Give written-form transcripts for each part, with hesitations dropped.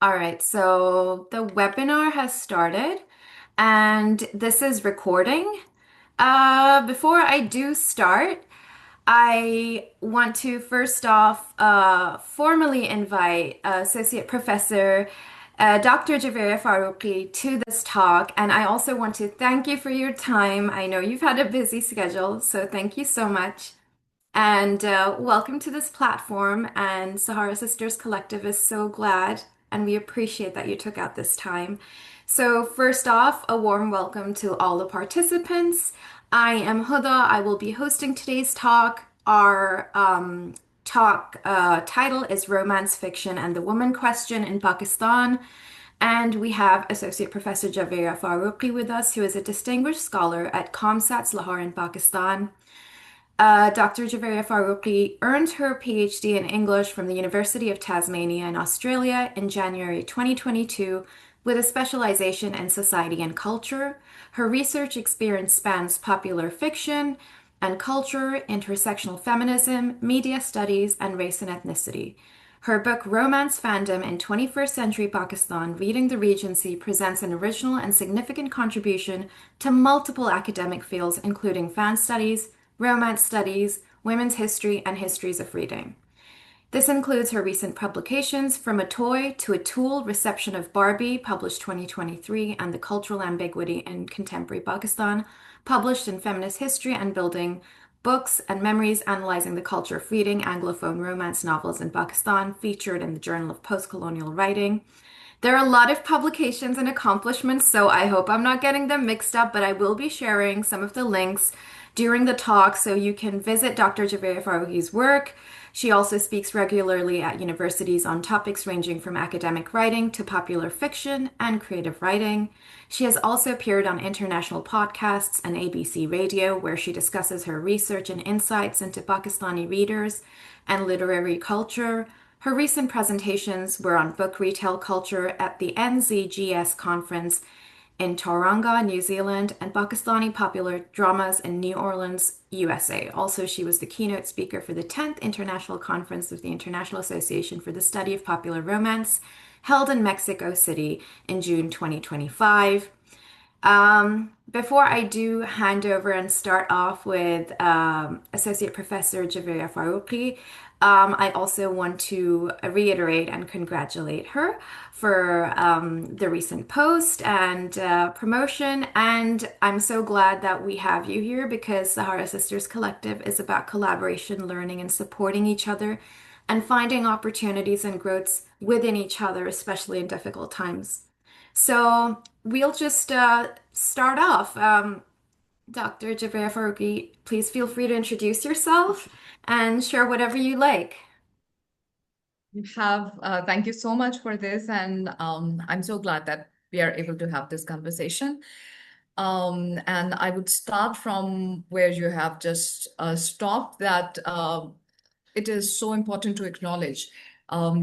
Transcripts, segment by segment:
All right, so the webinar has started and this is recording. Before I do start, I want to first off formally invite Associate Professor Dr. Javaria Farooqui to this talk. And I also want to thank you for your time. I know you've had a busy schedule, so thank you so much. And welcome to this platform. And Sahara Sisters Collective is so glad and we appreciate that you took out this time. So, first off, a warm welcome to all the participants. I am Huda. I will be hosting today's talk. Our talk title is Romance Fiction and the Woman Question in Pakistan. And we have Associate Professor Javaria Farooqui with us, who is a distinguished scholar at COMSATS Lahore in Pakistan. Dr. Javaria Farooqui earned her Ph.D. in English from the University of Tasmania in Australia in January 2022 with a specialization in society and culture. Her research experience spans popular fiction and culture, intersectional feminism, media studies, and race and ethnicity. Her book Romance Fandom in 21st Century Pakistan, Reading the Regency, presents an original and significant contribution to multiple academic fields, including fan studies, romance studies, women's history, and histories of reading. This includes her recent publications From a Toy to a Tool, Reception of Barbie, published 2023, and The Cultural Ambiguity in Contemporary Pakistan, published in Feminist History and Building Books and Memories Analyzing the Culture of Reading, Anglophone Romance Novels in Pakistan, featured in the Journal of Postcolonial Writing. There are a lot of publications and accomplishments, so I hope I'm not getting them mixed up, but I will be sharing some of the links during the talk so you can visit Dr. Javaria Farooqi's work. She also speaks regularly at universities on topics ranging from academic writing to popular fiction and creative writing. She has also appeared on international podcasts and ABC Radio, where she discusses her research and insights into Pakistani readers and literary culture. Her recent presentations were on book retail culture at the NZGS conference in Tauranga, New Zealand, and Pakistani popular dramas in New Orleans, USA. Also, she was the keynote speaker for the 10th International Conference of the International Association for the Study of Popular Romance, held in Mexico City in June 2025. Before I do hand over and start off with Associate Professor Javaria Farooqui, I also want to reiterate and congratulate her for the recent post and promotion. And I'm so glad that we have you here because Sahara Sisters Collective is about collaboration, learning, and supporting each other and finding opportunities and growths within each other, especially in difficult times. So we'll just start off. Dr. Javaria Farooqui, please feel free to introduce yourself and share whatever you like. Thank you so much for this, and I'm so glad that we are able to have this conversation. And I would start from where you have just stopped, that it is so important to acknowledge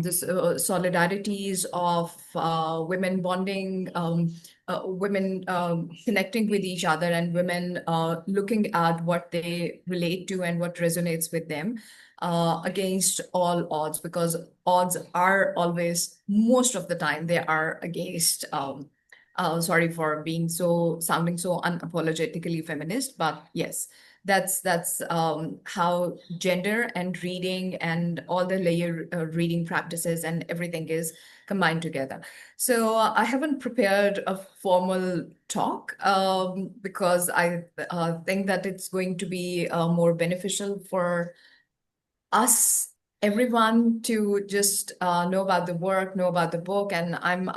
this solidarities of women bonding, women connecting with each other, and women looking at what they relate to and what resonates with them against all odds, because odds are always, most of the time, they are against. Sorry for being sounding so unapologetically feminist, but yes, that's how gender and reading and all the layer reading practices and everything is combined together. So I haven't prepared a formal talk because I think that it's going to be more beneficial for us, everyone, to just know about the work, know about the book, and I'm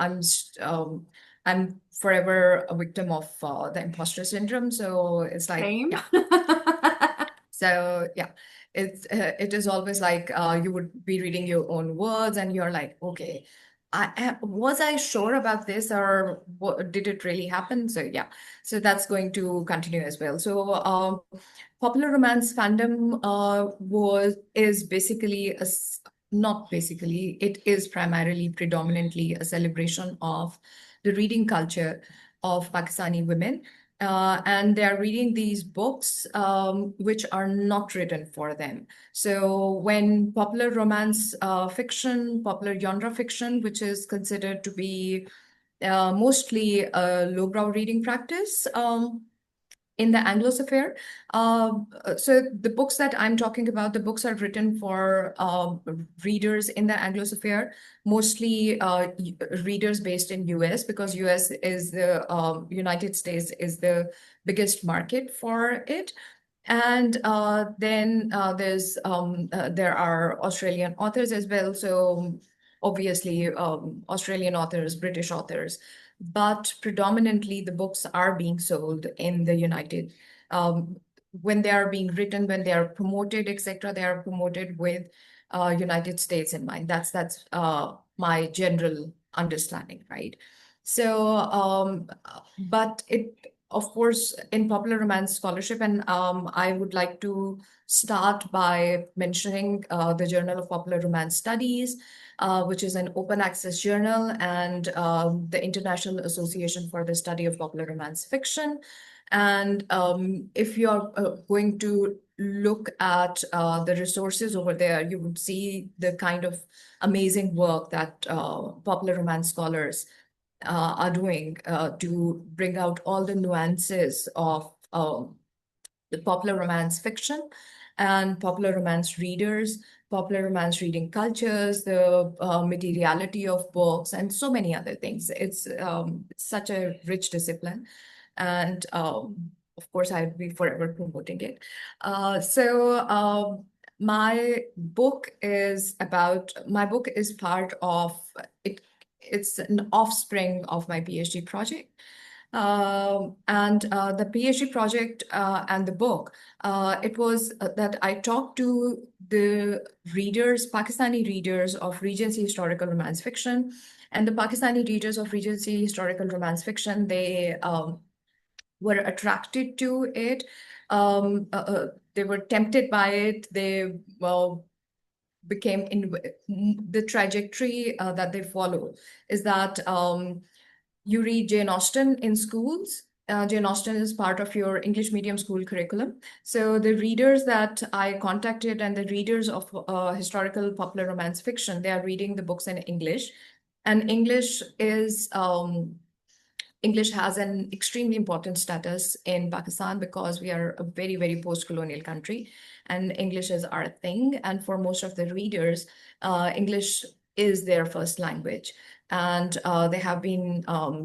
forever a victim of the imposter syndrome. So it's like, Same. yeah. So yeah, it is always like you would be reading your own words, and you're like, okay, was I sure about this, or what, did it really happen? So yeah, so that's going to continue as well. So popular romance fandom was is basically not basically, it is primarily predominantly a celebration of the reading culture of Pakistani women. and they're reading these books which are not written for them. So when popular romance fiction, popular genre fiction, which is considered to be mostly a lowbrow reading practice, in the Anglosphere. So the books that I'm talking about, the books are written for readers in the Anglosphere, mostly readers based in US, because US is the United States is the biggest market for it. And then there are Australian authors as well. So obviously Australian authors, British authors, but predominantly the books are being sold in the um, when they are being written, when they are promoted, etc. They are promoted with United States in mind. That's my general understanding, right? So, but it, of course, in popular romance scholarship, and I would like to start by mentioning the Journal of Popular Romance Studies, which is an open access journal, and the International Association for the Study of Popular Romance Fiction. And if you're going to look at the resources over there, you would see the kind of amazing work that popular romance scholars are doing to bring out all the nuances of the popular romance fiction and popular romance readers, popular romance reading cultures, the materiality of books, and so many other things. It's such a rich discipline. And of course, I'd be forever promoting it. My book is part of it. It's an offspring of my PhD project. And the PhD project and the book, it was that I talked to the readers, Pakistani readers of Regency historical romance fiction. And the Pakistani readers of Regency historical romance fiction, they were attracted to it. They were tempted by it. They, well, became in the trajectory that they follow is that you read Jane Austen in schools. Jane Austen is part of your English medium school curriculum. So the readers that I contacted and the readers of historical popular romance fiction, they are reading the books in English. And English has an extremely important status in Pakistan because we are a very, very post-colonial country, and English is our thing. And for most of the readers, English is their first language, and they have been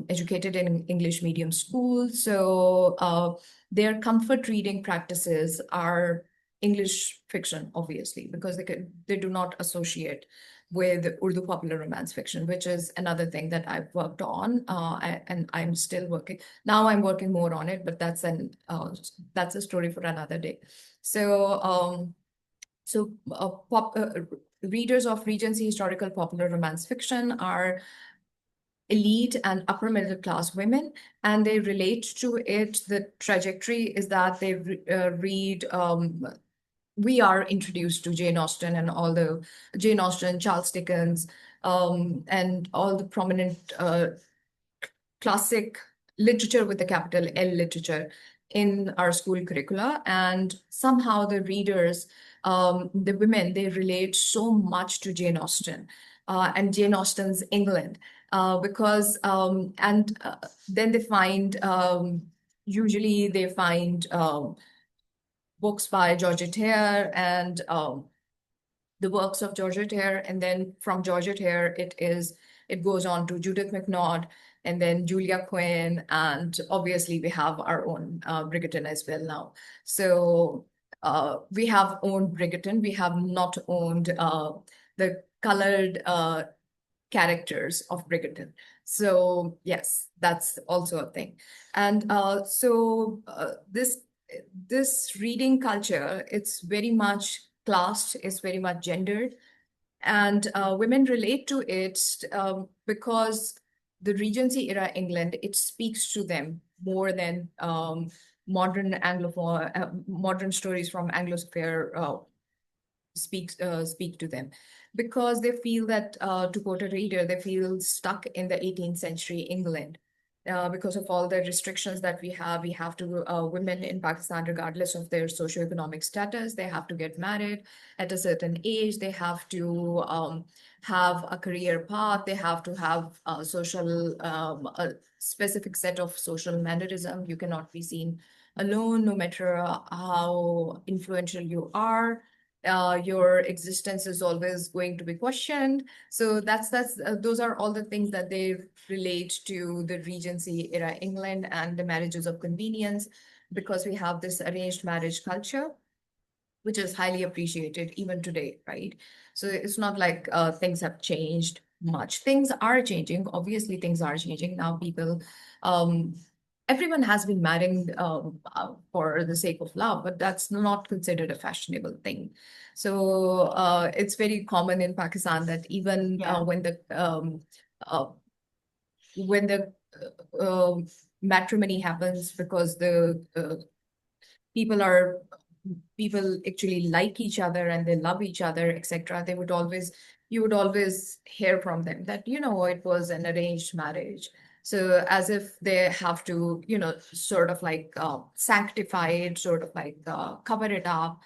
educated in English medium schools. So their comfort reading practices are English fiction, obviously, because they do not associate with Urdu popular romance fiction, which is another thing that I've worked on, and I'm still working. Now I'm working more on it, but that's a story for another day. So, readers of Regency historical popular romance fiction are elite and upper middle class women, and they relate to it. The trajectory is that they read we are introduced to Jane Austen and all the Jane Austen, Charles Dickens, and all the prominent classic literature with the capital L literature in our school curricula. And somehow the readers, the women, they relate so much to Jane Austen and Jane Austen's England because, and then they find, usually they find books by Georgette Hare and the works of Georgette Hare, and then from Georgette Hare, it goes on to Judith McNaught, and then Julia Quinn, and obviously we have our own Bridgerton as well now. So we have owned Bridgerton. We have not owned the colored characters of Bridgerton. So yes, that's also a thing. And this reading culture, it's very much classed, it's very much gendered, and women relate to it because the Regency era England, it speaks to them more than modern Anglophone, modern stories from Anglosphere speak to them, because they feel that, to quote a reader, they feel stuck in the 18th century England. because of all the restrictions that we have to, women in Pakistan, regardless of their socioeconomic status, they have to get married at a certain age. They have to have a career path. They have to have a specific set of social mannerism. You cannot be seen alone, no matter how influential you are. Your existence is always going to be questioned. So that's those are all the things that they relate to the Regency era England and the marriages of convenience, because we have this arranged marriage culture, which is highly appreciated even today, right? So it's not like things have changed much. Things are changing. Obviously, things are changing now. Um, everyone has been marrying for the sake of love, but that's not considered a fashionable thing. So it's very common in Pakistan that even Yeah. uh, when the matrimony happens, because the people are people actually like each other and they love each other, etc., they would always you would always hear from them that, it was an arranged marriage. So as if they have to, sort of like sanctify it, sort of like cover it up,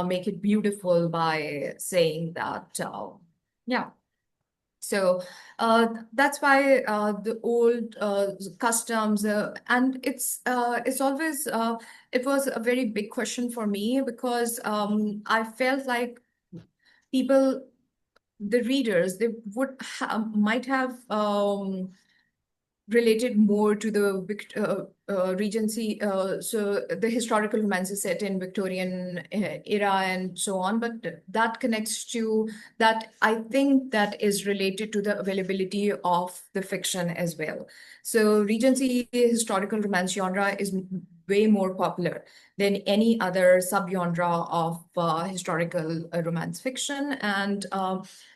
make it beautiful by saying that, yeah. So that's why the old customs, and it's always it was a very big question for me, because I felt like people, the readers, they might have related more to the Regency, so the historical romances set in Victorian era and so on. But that connects to that. I think that is related to the availability of the fiction as well. So Regency historical romance genre is way more popular than any other subgenre of historical romance fiction, and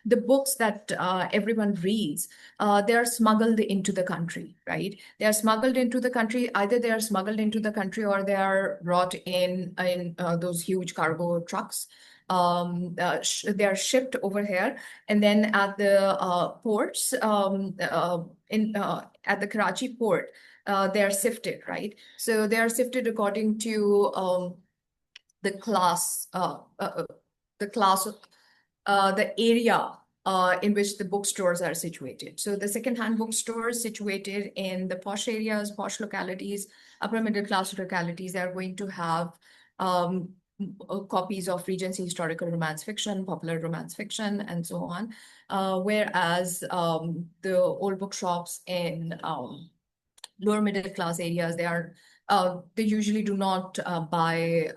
the books that everyone reads, they are smuggled into the country, right? They are smuggled into the country. Either they are smuggled into the country or they are brought in those huge cargo trucks. They are shipped over here, and then at the ports, in at the Karachi port, they are sifted, right? So they are sifted according to the class, the class, the area in which the bookstores are situated. So the secondhand bookstores situated in the posh areas, posh localities, upper middle class localities, they are going to have copies of Regency historical romance fiction, popular romance fiction, and so on. Whereas the old bookshops in lower middle class areas, they usually do not buy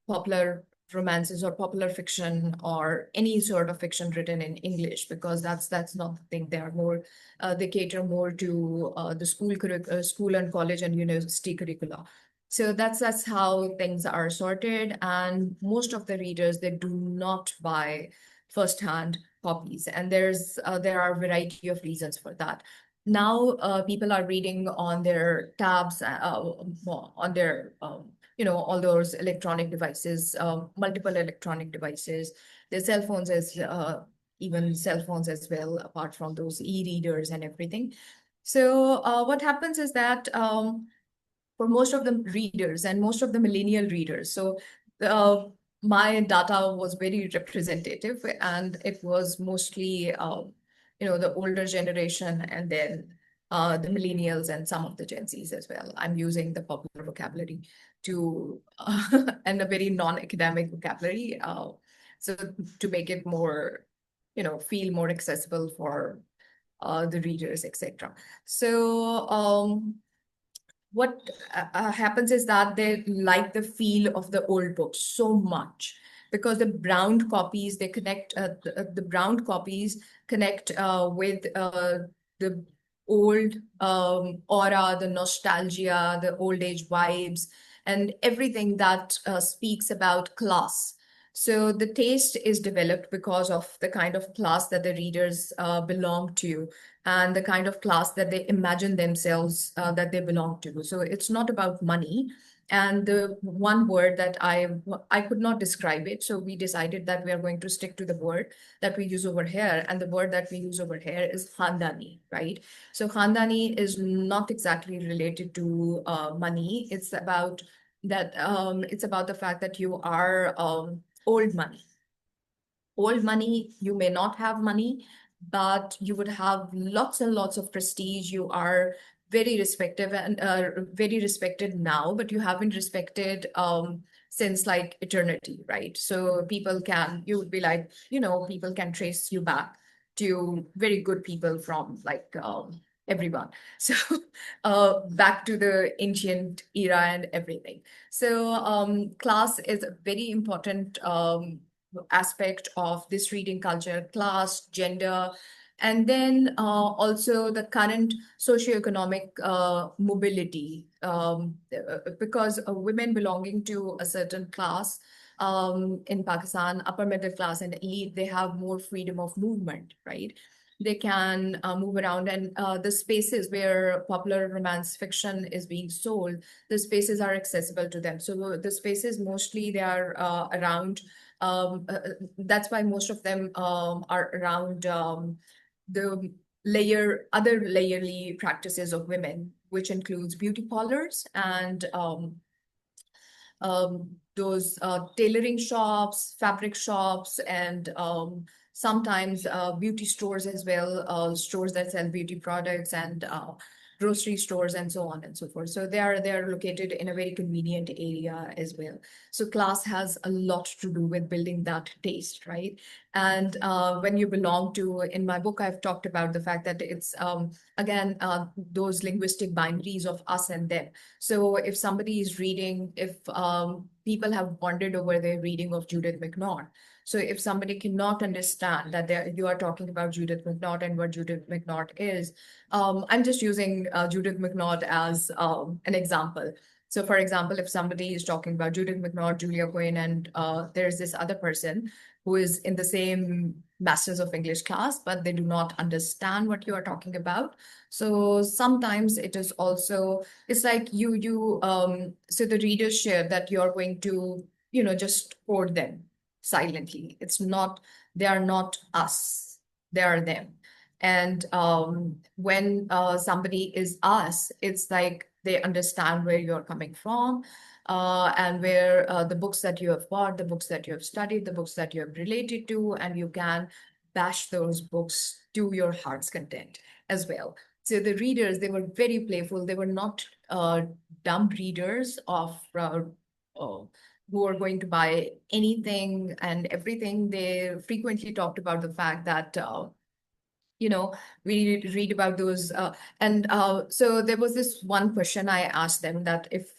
popular romances or popular fiction or any sort of fiction written in English, because that's not the thing. They are more they cater more to the school and college and university curricula. So that's how things are sorted, and most of the readers, they do not buy first-hand copies, and there are a variety of reasons for that. Now people are reading on their tabs, on their all those electronic devices, multiple electronic devices, their cell phones, as even cell phones as well, apart from those e-readers and everything. So what happens is that for most of the readers and most of the millennial readers, so uh, my data was very representative, and it was mostly the older generation, and then the millennials and some of the Gen Zs as well. I'm using the popular vocabulary to and a very non-academic vocabulary, so to make it more, feel more accessible for the readers, etc. So what happens is that they like the feel of the old books so much, because the brown copies, they connect, the brown copies connect with the old aura, the nostalgia, the old age vibes, and everything that speaks about class. So the taste is developed because of the kind of class that the readers belong to, and the kind of class that they imagine themselves that they belong to. So it's not about money. And the one word that I could not describe it, so we decided that we are going to stick to the word that we use over here, and the word that we use over here is khandani, right? So khandani is not exactly related to money. It's about that. It's about the fact that you are old money. Old money, you may not have money, but you would have lots and lots of prestige. You are very respected and very respected now, but you haven't respected since like eternity, right? So people can, you would be like, people can trace you back to very good people from like everyone. So back to the ancient era and everything. So class is a very important aspect of this reading culture: class, gender, and then also the current socioeconomic mobility. Because women belonging to a certain class in Pakistan, upper middle class and elite, they have more freedom of movement, right? They can move around, and the spaces where popular romance fiction is being sold, the spaces are accessible to them. So the spaces mostly they are around that's why most of them are around the other layerly practices of women, which includes beauty parlors and those tailoring shops, fabric shops, and sometimes beauty stores as well, stores that sell beauty products and grocery stores and so on and so forth. So they are located in a very convenient area as well. So class has a lot to do with building that taste, right? And when you belong to, in my book, I've talked about the fact that it's again those linguistic binaries of us and them. So if somebody is reading, if people have wondered over their reading of Judith McNaught, so if somebody cannot understand that you are talking about Judith McNaught and what Judith McNaught is, I'm just using Judith McNaught as an example. So for example, if somebody is talking about Judith McNaught, Julia Quinn, and there's this other person who is in the same Masters of English class, but they do not understand what you are talking about. So sometimes it is also, it's like so the readers share that you're going to, just quote them silently. It's not, they are not us, they are them. And when somebody is us, it's like they understand where you're coming from, and where the books that you have bought, the books that you have studied, the books that you have related to, and you can bash those books to your heart's content as well. So the readers, they were very playful. They were not dumb readers of uh, who are going to buy anything and everything. They frequently talked about the fact that you know, we read about those. And so there was this one question I asked them, that if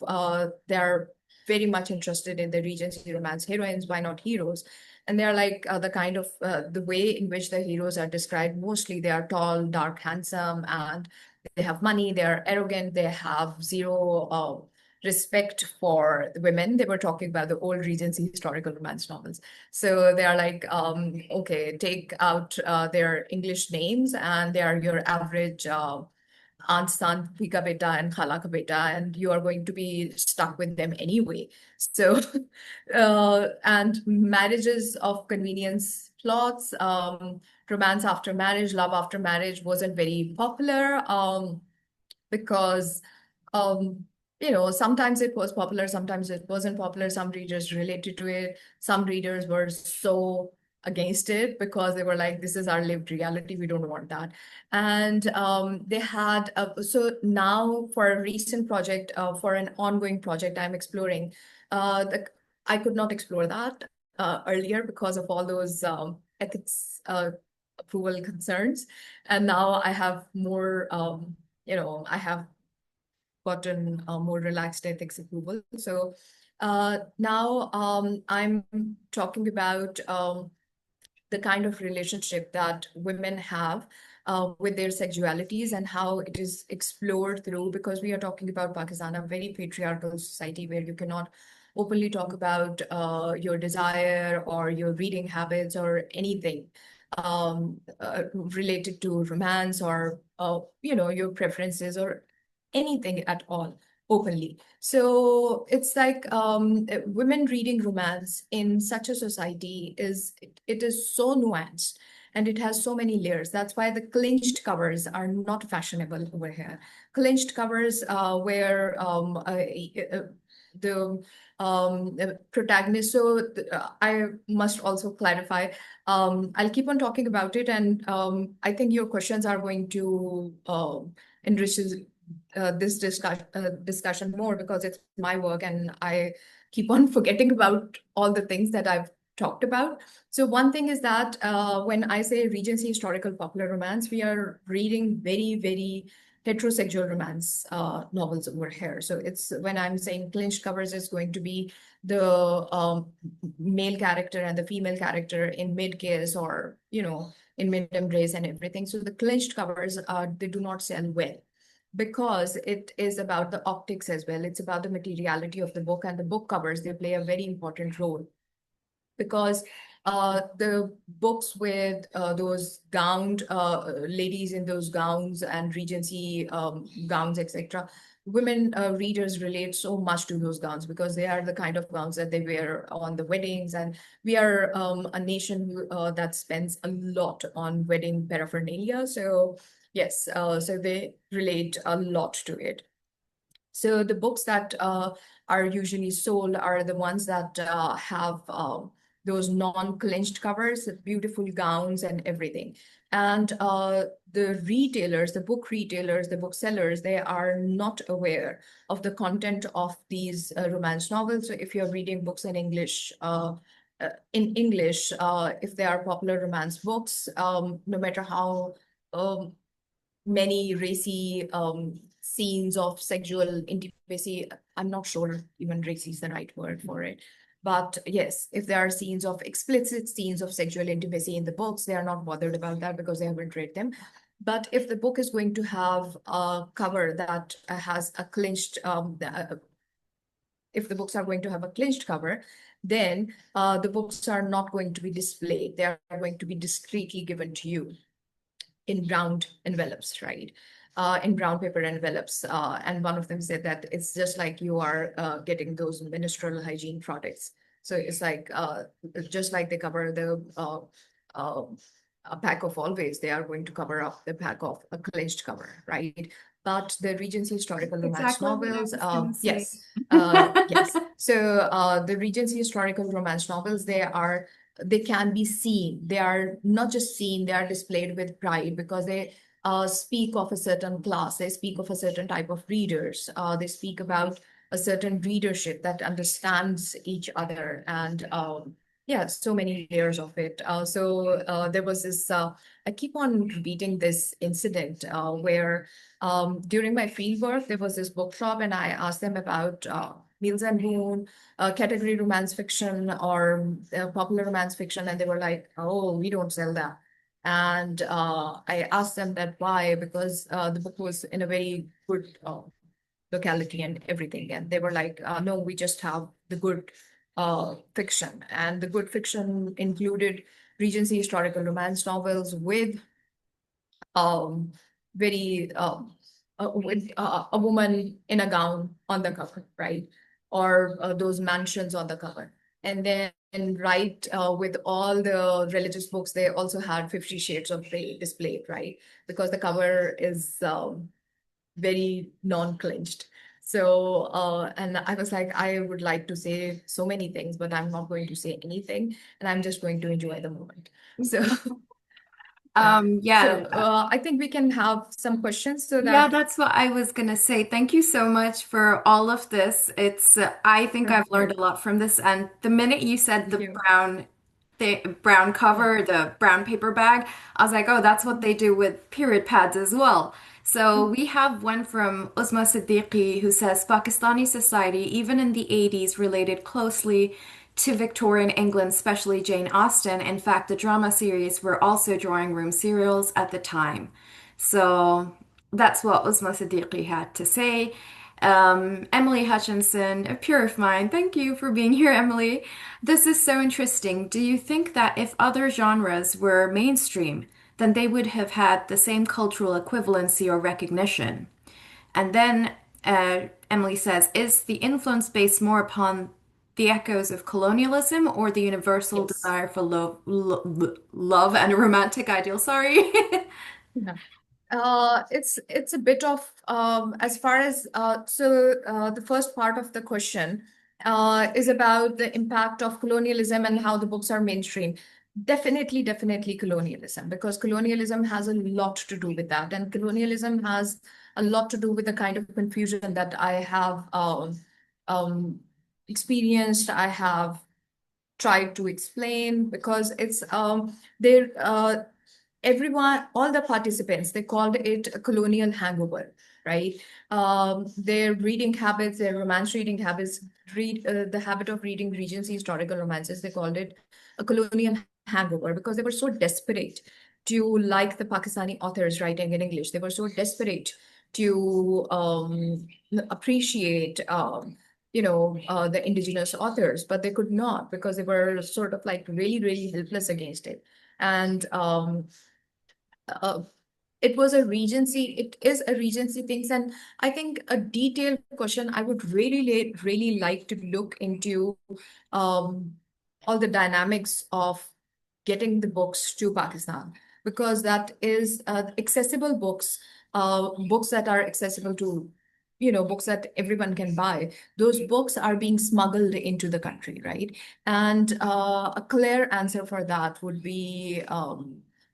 they're very much interested in the Regency romance heroines, why not heroes? And they're like the kind of the way in which the heroes are described, mostly they are tall, dark, handsome, and they have money, they're arrogant, they have zero respect for the women. They were talking about the old Regency historical romance novels. So they are like, okay, take out their English names, and they are your average aunt, son, pika beta, and khala ka beta, and you are going to be stuck with them anyway. So, and marriages of convenience plots, romance after marriage, love after marriage wasn't very popular. Because sometimes it was popular, sometimes it wasn't popular. Some readers related to it, some readers were so against it because they were like, this is our lived reality, we don't want that. And they had so now for a recent project, for an ongoing project I'm exploring, I could not explore that earlier because of all those ethics approval concerns. And now I have more I have gotten more relaxed ethics approval. So now I'm talking about the kind of relationship that women have with their sexualities and how it is explored through, because we are talking about Pakistan, a very patriarchal society where you cannot openly talk about your desire or your reading habits or anything related to romance or your preferences or anything at all. openly. So it's like women reading romance in such a society it is so nuanced and it has so many layers. That's why the clinched covers are not fashionable over here. Clinched covers where the protagonist. So I must also clarify. I'll keep on talking about it, and I think your questions are going to enrich this discussion more because it's my work and I keep on forgetting about all the things that I've talked about. So one thing is that when I say Regency historical popular romance, we are reading very, very heterosexual romance novels over here. So it's when I'm saying clinched covers is going to be the male character and the female character in mid kiss or in mid embrace and everything. So the clinched covers they do not sell well because it is about the optics as well. It's about the materiality of the book, and the book covers, they play a very important role because the books with those gowned ladies in those gowns and Regency gowns, etc. Women readers relate so much to those gowns because they are the kind of gowns that they wear on the weddings. And we are a nation that spends a lot on wedding paraphernalia. So, yes, so they relate a lot to it. So the books that are usually sold are the ones that have those non-clinched covers, with beautiful gowns and everything. And the retailers, the book retailers, the booksellers, they are not aware of the content of these romance novels. So if you're reading books in English, if they are popular romance books, no matter how many racy scenes of sexual intimacy. I'm not sure even racy is the right word for it. But yes, if there are scenes of explicit scenes of sexual intimacy in the books, they are not bothered about that because they haven't read them. But if the book is going to have a cover that has a clinched, if the books are going to have a clinched cover, then the books are not going to be displayed. They are going to be discreetly given to you in brown envelopes, right? In brown paper envelopes. And one of them said that it's just like you are getting those menstrual hygiene products. So it's like just like they cover the uh, a pack of always, they are going to cover up the pack of a clenched cover, right? But the Regency historical romance Exactly what I novels, was gonna say. yes, yes. So the Regency historical romance novels, they can be seen. They are not just seen, they are displayed with pride because they speak of a certain class, they speak of a certain type of readers, they speak about a certain readership that understands each other. And yeah, so many layers of it. So there was this, I keep on repeating this incident where during my field work, there was this bookshop, and I asked them about Niels and Boon, category romance fiction or popular romance fiction, and they were like, "Oh, we don't sell that." And I asked them that why, because the book was in a very good locality and everything, and they were like, "No, we just have the good fiction," and the good fiction included Regency historical romance novels with um, very with a woman in a gown on the cover, right? Or those mansions on the cover. And then right with all the religious books, they also had 50 Shades of Grey displayed, right? Because the cover is very non-clinched. So, and I was like, I would like to say so many things, but I'm not going to say anything, and I'm just going to enjoy the moment. So, yeah. Yeah, So I think we can have some questions so yeah, that that's what I was gonna say. Thank you so much for all of this. I think I've learned a lot from this. And the minute you said thank you. the brown Yeah. cover, the brown paper bag, I was like, oh, that's what they do with period pads as well. So we have one from Uzma Siddiqui who says Pakistani society, even in the 80s, related closely to Victorian England, especially Jane Austen. In fact, the drama series were also drawing room serials at the time. So that's what Uzma Siddiqui had to say. Emily Hutchinson, a peer of mine, thank you for being here, Emily. This is so interesting. Do you think that if other genres were mainstream, then they would have had the same cultural equivalency or recognition? And then Emily says, is the influence based more upon the echoes of colonialism or the universal Yes. desire for love and a romantic ideal? Sorry. Yeah. It's a bit of as far as the first part of the question is about the impact of colonialism and how the books are mainstream. Definitely colonialism, because colonialism has a lot to do with that, and colonialism has a lot to do with the kind of confusion that I have um, experienced. I have tried to explain because it's there. Everyone, all the participants, they called it a colonial hangover, right? Their reading habits, their romance reading habits, the habit of reading Regency historical romances, they called it a colonial hangover because they were so desperate to like the Pakistani authors writing in English. They were so desperate to appreciate the indigenous authors, but they could not because they were sort of like really helpless against it. And uh, it was a regency, it is a regency things. And I think a detailed question, I would really like to look into um, all the dynamics of getting the books to Pakistan, because that is accessible books, books that are accessible to, books that everyone can buy. Those books are being smuggled into the country, right? And a clear answer for that would be,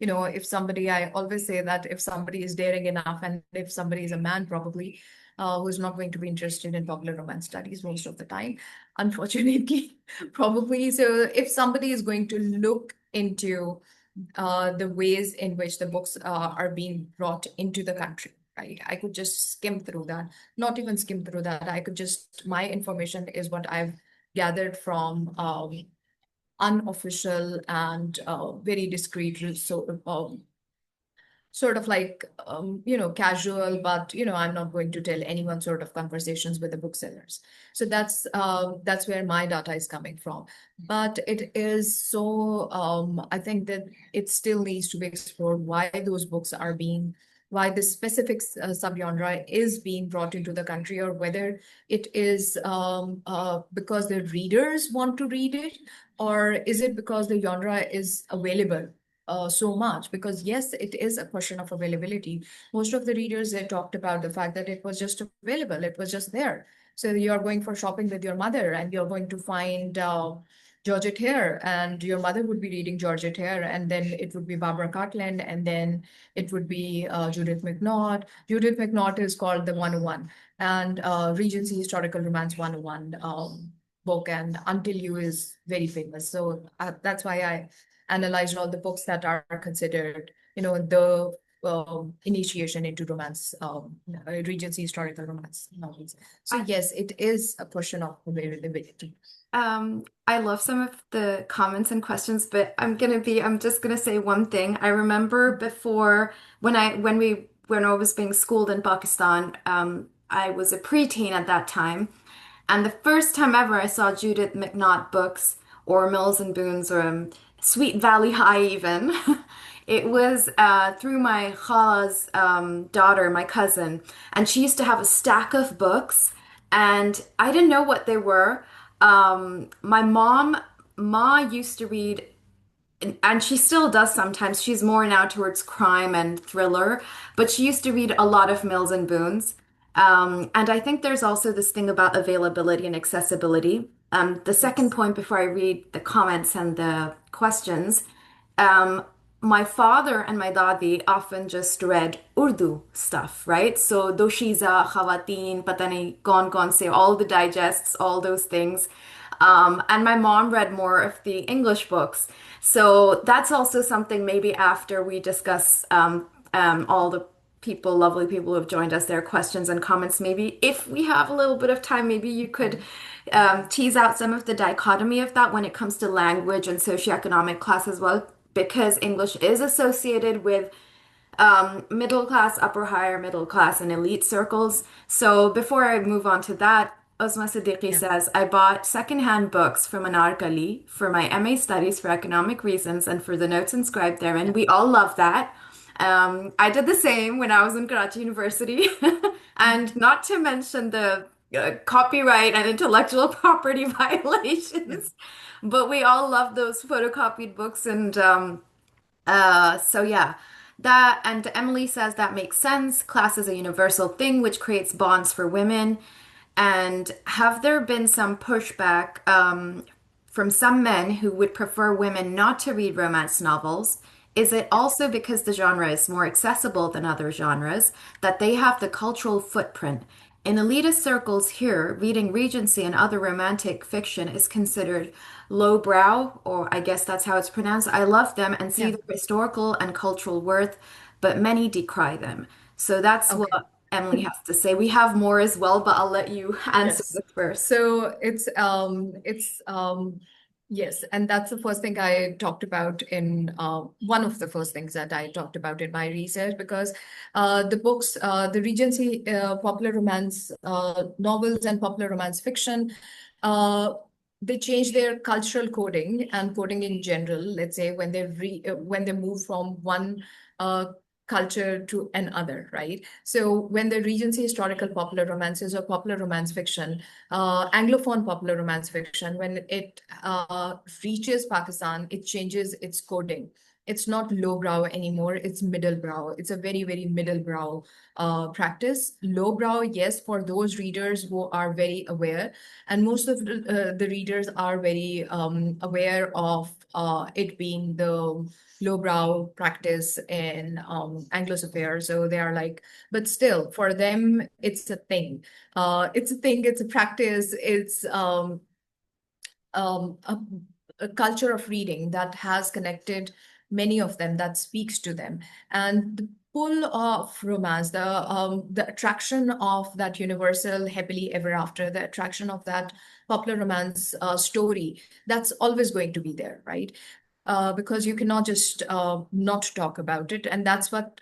if somebody, I always say that if somebody is daring enough, and if somebody is a man, probably, who's not going to be interested in popular romance studies most of the time, unfortunately, probably. So if somebody is going to look into the ways in which the books are being brought into the country, right? I could just skim through that, not even skim through that. I could just, my information is what I've gathered from unofficial and very discreet, so sort of like casual, but I'm not going to tell anyone sort of conversations with the booksellers. So that's where my data is coming from. But it is so I think that it still needs to be explored why those books are being, why this specific subgenre is being brought into the country, or whether it is because the readers want to read it, or is it because the genre is available so much. Because yes, it is a question of availability. Most of the readers, they talked about the fact that it was just available, it was just there. So you're going for shopping with your mother and you're going to find Georgette Hare, and your mother would be reading Georgette Hare, and then it would be Barbara Cartland, and then it would be Judith McNaught. Judith McNaught is called the 101, and Regency Historical Romance 101 book, and Until You is very famous. So that's why I analyzed all the books that are considered, the initiation into romance, Regency historical romance novels. So I, yes, it is a question of availability. I love some of the comments and questions, but I'm just gonna say one thing. I remember before when I was being schooled in Pakistan, I was a preteen at that time. And the first time ever I saw Judith McNaught books or Mills and Boons or Sweet Valley High even, it was through my khala's daughter, my cousin, and she used to have a stack of books, and I didn't know what they were. My ma used to read, and she still does sometimes. She's more now towards crime and thriller, but she used to read a lot of Mills and Boons. And I think there's also this thing about availability and accessibility. The second Yes. point before I read the comments and the questions, um, my father and my dadi often just read Urdu stuff, right? So Doshiza, Khawateen, Patani, Gon say all the digests, all those things. And my mom read more of the English books. So that's also something maybe after we discuss all the people, lovely people who have joined us, their questions and comments, maybe if we have a little bit of time, maybe you could tease out some of the dichotomy of that when it comes to language and socioeconomic class as well, because English is associated with middle class, upper higher middle class, and elite circles. So before I move on to that, Osma Siddiqui Yeah. says, I bought secondhand books from Anarkali for my MA studies for economic reasons and for the notes inscribed therein. Yeah. We all love that. I did the same when I was in Karachi University. And not to mention the copyright and intellectual property violations. But we all love those photocopied books and so yeah, that and Emily says that makes sense. Class is a universal thing which creates bonds for women. And have there been some pushback from some men who would prefer women not to read romance novels? Is it also because the genre is more accessible than other genres that they have the cultural footprint? In elitist circles here, reading Regency and other romantic fiction is considered lowbrow, or I guess that's how it's pronounced. I love them and see Yeah. their historical and cultural worth, but many decry them. So that's Okay. what Emily has to say. We have more as well, but I'll let you answer Yes. this first. So it's yes, and that's the first thing I talked about in one of the first things that I talked about in my research because the books, the Regency popular romance novels and popular romance fiction, uh, they change their cultural coding and coding in general. Let's say when they move from one uh, culture to another, right? So when the Regency historical popular romances or popular romance fiction, Anglophone popular romance fiction, when it reaches Pakistan, it changes its coding. It's not lowbrow anymore, it's middle brow. It's a very, very middle brow practice. Lowbrow, yes, for those readers who are very aware. And most of the readers are very aware of it being the lowbrow practice in Anglosphere. So they are like, but still, for them, it's a thing. It's a thing, it's a practice, it's um, a, a culture of reading that has connected many of them, that speaks to them. And the pull of romance, the attraction of that universal happily ever after, the attraction of that popular romance story, that's always going to be there, right? Because you cannot just not talk about it. And that's what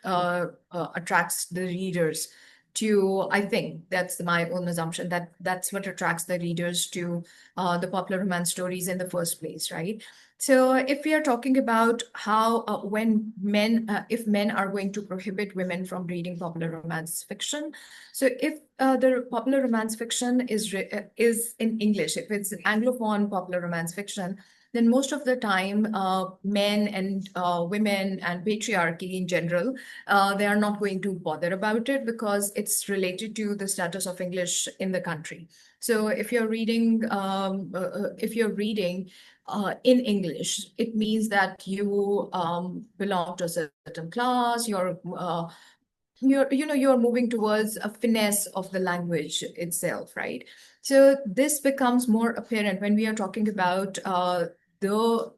attracts the readers to, I think, that's my own assumption, that that's what attracts the readers to the popular romance stories in the first place, right? So if we are talking about how when men, if men are going to prohibit women from reading popular romance fiction, so if the popular romance fiction is in English, if it's Anglophone popular romance fiction, then most of the time, men and women and patriarchy in general, they are not going to bother about it because it's related to the status of English in the country. So if you're reading in English, it means that you belong to a certain class. You're moving towards a finesse of the language itself, right? So this becomes more apparent when we are talking about the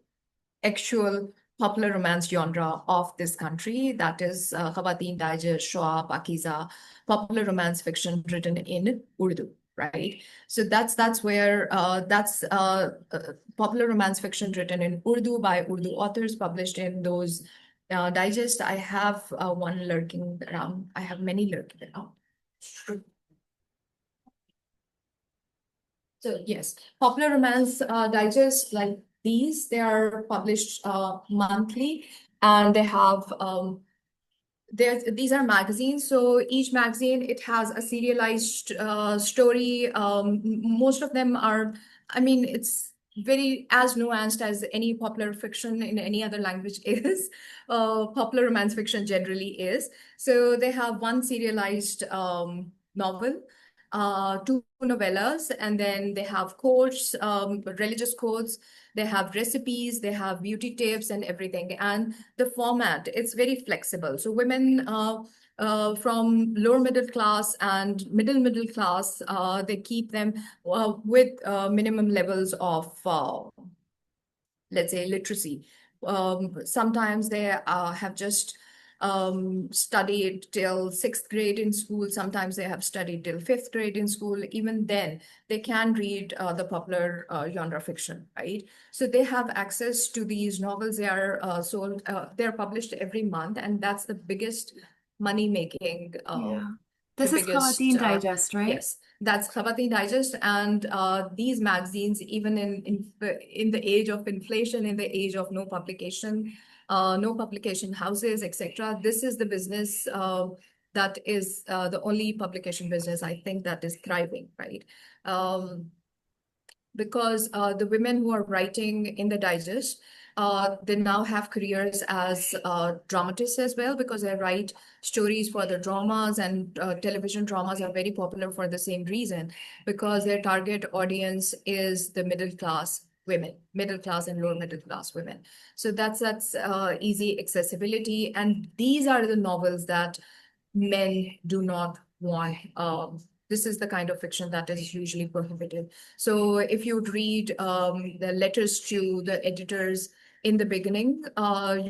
actual popular romance genre of this country, that is Khawateen Digest, Shoa, Pakiza, popular romance fiction written in Urdu, right? So that's where that's popular romance fiction written in Urdu by Urdu authors published in those digest. I have one lurking around. I have many lurking around. So yes, popular romance digest like these, they are published monthly, and they have these are magazines. So each magazine, it has a serialized story. Most of them are, I mean, it's very as nuanced as any popular fiction in any other language is. Popular romance fiction generally is. So they have one serialized novel, two novellas, and then they have quotes, religious quotes, they have recipes, they have beauty tips and everything. And the format, it's very flexible. So women from lower middle class and middle class, they keep them with minimum levels of let's say literacy. Sometimes they have just studied till sixth grade in school. Sometimes they have studied till fifth grade in school. Even then, they can read the popular genre fiction, right? So they have access to these novels. They are sold, they're published every month, and that's the biggest money making, Yeah. the This is biggest, Khawateen Digest, right? yes, that's Khawateen Digest. And these magazines, even in the age of inflation, in the age of no publication houses, etc., this is the business that is the only publication business I think that is thriving, right? Um, because the women who are writing in the digest, they now have careers as dramatists as well, because they write stories for the dramas, and television dramas are very popular for the same reason, because their target audience is the middle class women, middle class and lower middle class women. So that's easy accessibility, and these are the novels that men do not want. This is the kind of fiction that is usually prohibited. So if you'd read the letters to the editors in the beginning,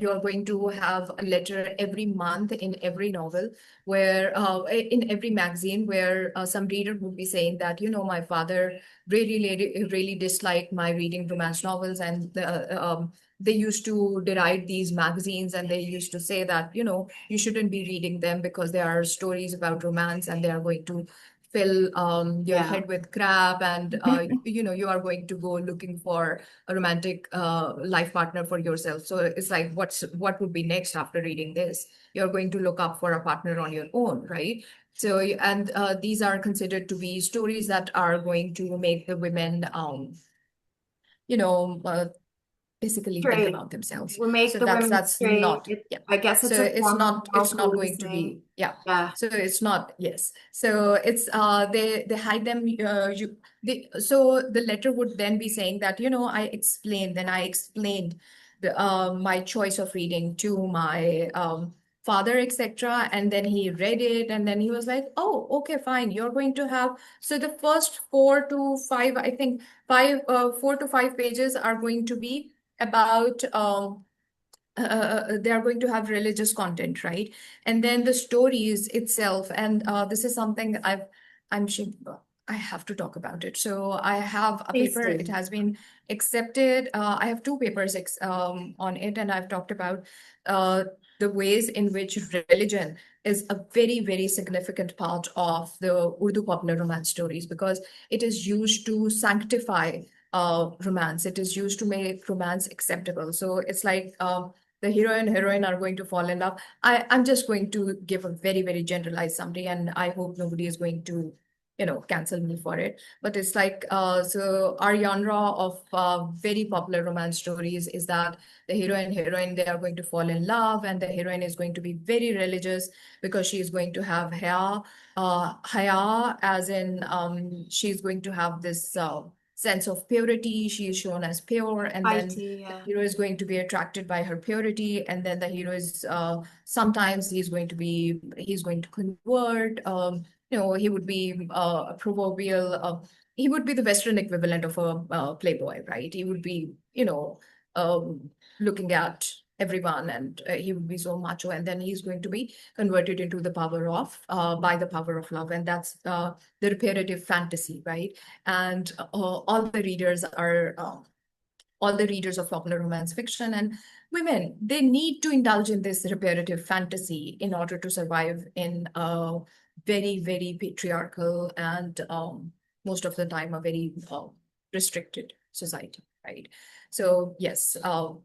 you're going to have a letter every month in every novel, where in every magazine, where some reader would be saying that, my father really disliked my reading romance novels, and they used to deride these magazines, and they used to say that, you shouldn't be reading them because they are stories about romance, and they are going to fill your Yeah. head with crap, and you are going to go looking for a romantic life partner for yourself. So it's like, what would be next after reading this? You're going to look up for a partner on your own, right? So, and these are considered to be stories that are going to make the women you know uh, basically think Straight. about themselves. We make So the that's women that's straight. not, It, yeah. I guess So it's a it's form of not moral it's not going to policing. be, yeah. Yeah. So it's not, yes. So it's they hide them. So the letter would then be saying that, I explained my choice of reading to my father, etc. And then he read it, and then he was like, oh, okay, fine. You're going to have, so the first 4 to 5, I think 4 to 5 pages are going to be about they are going to have religious content, right? And then the stories itself, and this is something I'm sure I have to talk about it. So I have a Please paper. It do. has been accepted. I have two papers on it, and I've talked about uh, the ways in which religion is a very, very significant part of the Urdu popular romance stories, because it is used to sanctify romance. It is used to make romance acceptable. So it's like the hero and heroine are going to fall in love. I'm just going to give a very, very generalized summary, and I hope nobody is going to, cancel me for it. But it's like, so our genre of very popular romance stories is that the hero and heroine, they are going to fall in love, and the heroine is going to be very religious, because she is going to have haya, as in she's going to have this sense of purity. She is shown as pure, and then IT, the yeah. hero is going to be attracted by her purity, and then the hero is sometimes he's going to convert. He would be a proverbial. He would be the Western equivalent of a playboy, right? He would be, looking at everyone, and he would be so macho, and then he's going to be converted into the power of by the power of love, and that's the reparative fantasy, right? And all the readers of popular romance fiction and women, they need to indulge in this reparative fantasy in order to survive in a very, very patriarchal and most of the time a very restricted society, right? So yes,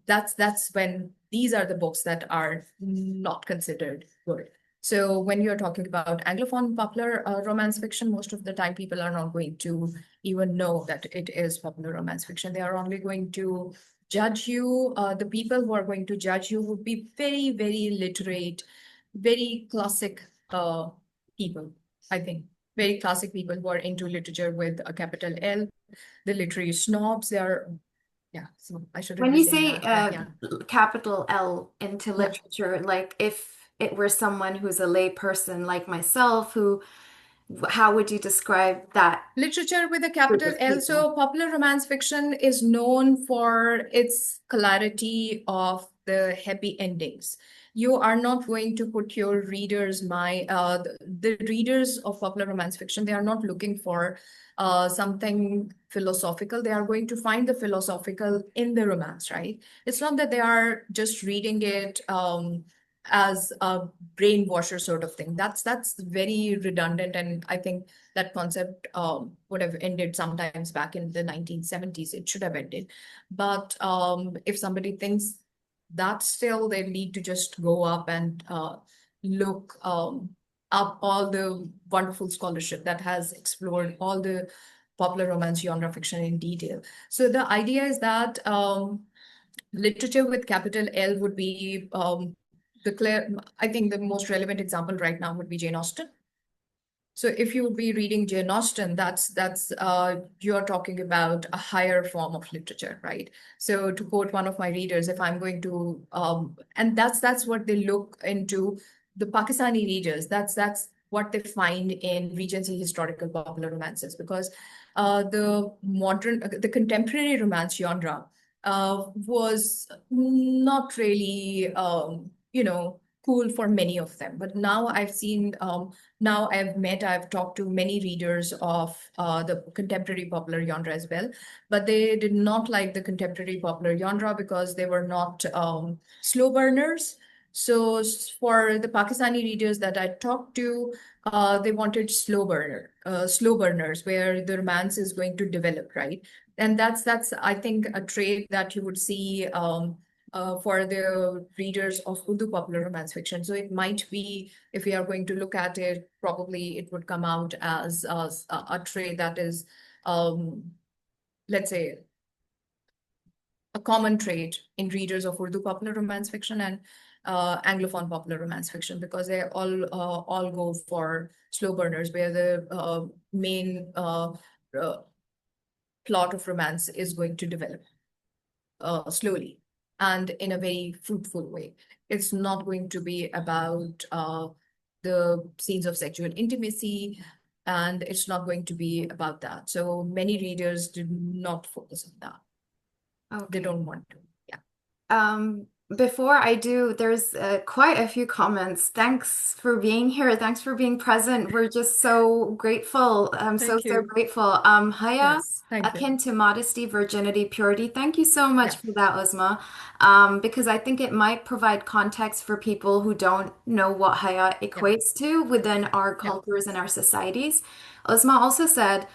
that's when these are the books that are not considered good. So when you're talking about Anglophone popular romance fiction, most of the time people are not going to even know that it is popular romance fiction. They are only going to judge you. The people who are going to judge you would be very, very literate, very classic people, I think. Very classic people who are into literature with a capital L. The literary snobs, they are, yeah, so I shouldn't When be you saying say that, but yeah. capital L into Yeah. literature, like if it were someone who's a lay person like myself, who, how would you describe that Literature with a group capital of L. people? So popular romance fiction is known for its clarity of the happy endings. You are not going to put your readers, the readers of popular romance fiction, they are not looking for something philosophical. They are going to find the philosophical in the romance, right? It's not that they are just reading it as a brainwasher sort of thing. That's very redundant, and I think that concept would have ended sometimes back in the 1970s. It should have ended. But if somebody thinks that, still, they need to just go up and look. up all the wonderful scholarship that has explored all the popular romance genre fiction in detail. So the idea is that literature with capital L would be the clear, I think the most relevant example right now would be Jane Austen. So if you would be reading Jane Austen, that's you're talking about a higher form of literature, right? So to quote one of my readers, if I'm going to and that's what they look into the Pakistani readers. That's what they find in Regency historical popular romances, because the contemporary romance genre was not really cool for many of them. But now I've seen now I've talked to many readers of the contemporary popular genre as well, but they did not like the contemporary popular genre because they were not slow burners. So for the Pakistani readers that I talked to, they wanted slow burners where the romance is going to develop, right? And that's I think a trait that you would see for the readers of Urdu popular romance fiction. So it might be, if we are going to look at it, probably it would come out as a trait that is, um, let's say, a common trait in readers of Urdu popular romance fiction and Anglophone popular romance fiction, because they all go for slow burners, where the main uh, plot of romance is going to develop slowly and in a very fruitful way. It's not going to be about the scenes of sexual intimacy, and it's not going to be about that. So many readers do not focus on that. They Okay. don't want to. Yeah. Um, Before I do, there's quite a few comments. Thanks for being here. Thanks for being present. We're just so grateful. I'm so, Thank so you. grateful. Haya, Yes, thank you. akin to modesty, virginity, purity. Thank you so much Yeah, for that, Uzma. Because I think it might provide context for people who don't know what Haya yeah, equates to within our yeah, cultures and our societies. Uzma also said,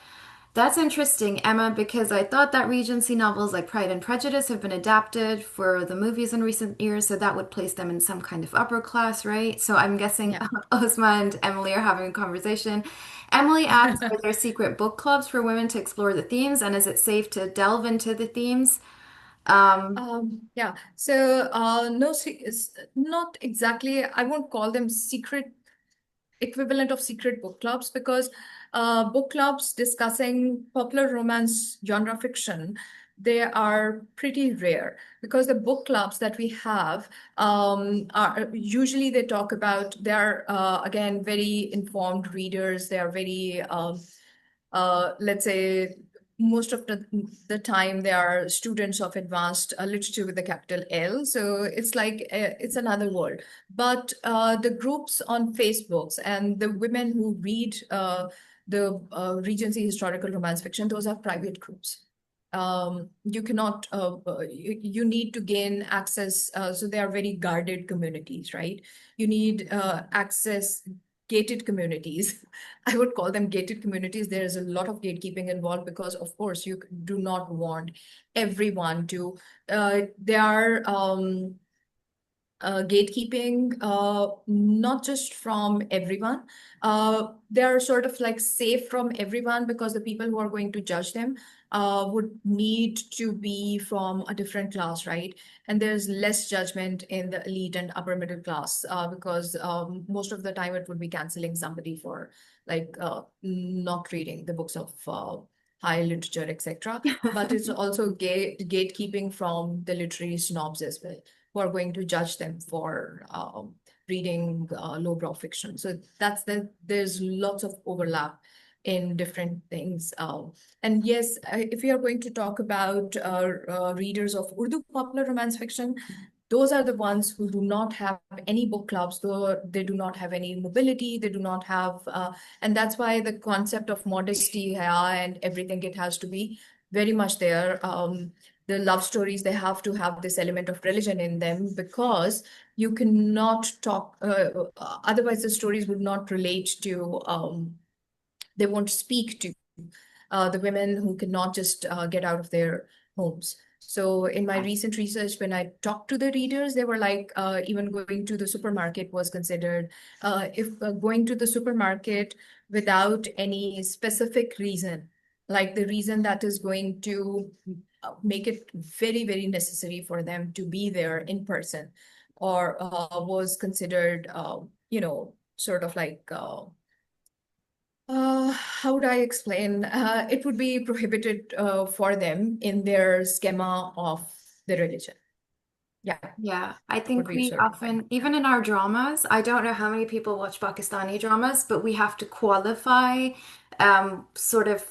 that's interesting, Emma, because I thought that Regency novels like Pride and Prejudice have been adapted for the movies in recent years, so that would place them in some kind of upper class, right? So I'm guessing yeah. Osma and Emily are having a conversation. Emily asks, are there secret book clubs for women to explore the themes, and is it safe to delve into the themes? Um, Yeah. So, no, it's not exactly, I won't call them secret equivalent of secret book clubs, because book clubs discussing popular romance genre fiction, they are pretty rare, because the book clubs that we have are usually, they talk about, they are again very informed readers. They are very let's say, most of the time they are students of advanced literature with a capital L. So it's like it's another world. But the groups on Facebooks and the women who read the Regency historical romance fiction, those are private groups. You cannot, you need to gain access. So they are very guarded communities, right? You need access, gated communities. I would call them gated communities. There is a lot of gatekeeping involved, because, of course, you do not want everyone to. They are gatekeeping, not just from everyone. They're sort of like safe from everyone, because the people who are going to judge them would need to be from a different class, right? And there's less judgment in the elite and upper middle class, because most of the time it would be canceling somebody for like not reading the books of high literature, etc. But it's also gatekeeping from the literary snobs as well, who are going to judge them for reading lowbrow fiction. So there's lots of overlap in different things. And yes, if we are going to talk about readers of Urdu popular romance fiction, those are the ones who do not have any book clubs, though they do not have any mobility, they do not have, and that's why the concept of modesty, haya, and everything, it has to be very much there. The love stories, they have to have this element of religion in them, because you cannot talk, otherwise the stories would not relate to, they won't speak to the women who cannot just get out of their homes. So in my recent research, when I talked to the readers, they were like, even going to the supermarket was considered, if going to the supermarket without any specific reason, like the reason that is going to make it very, very necessary for them to be there in person, or was considered, sort of like, how would I explain? It would be prohibited for them in their schema of the religion. Yeah, Yeah, I would think be we sort of like. often, even in our dramas, I don't know how many people watch Pakistani dramas, but we have to qualify, sort of,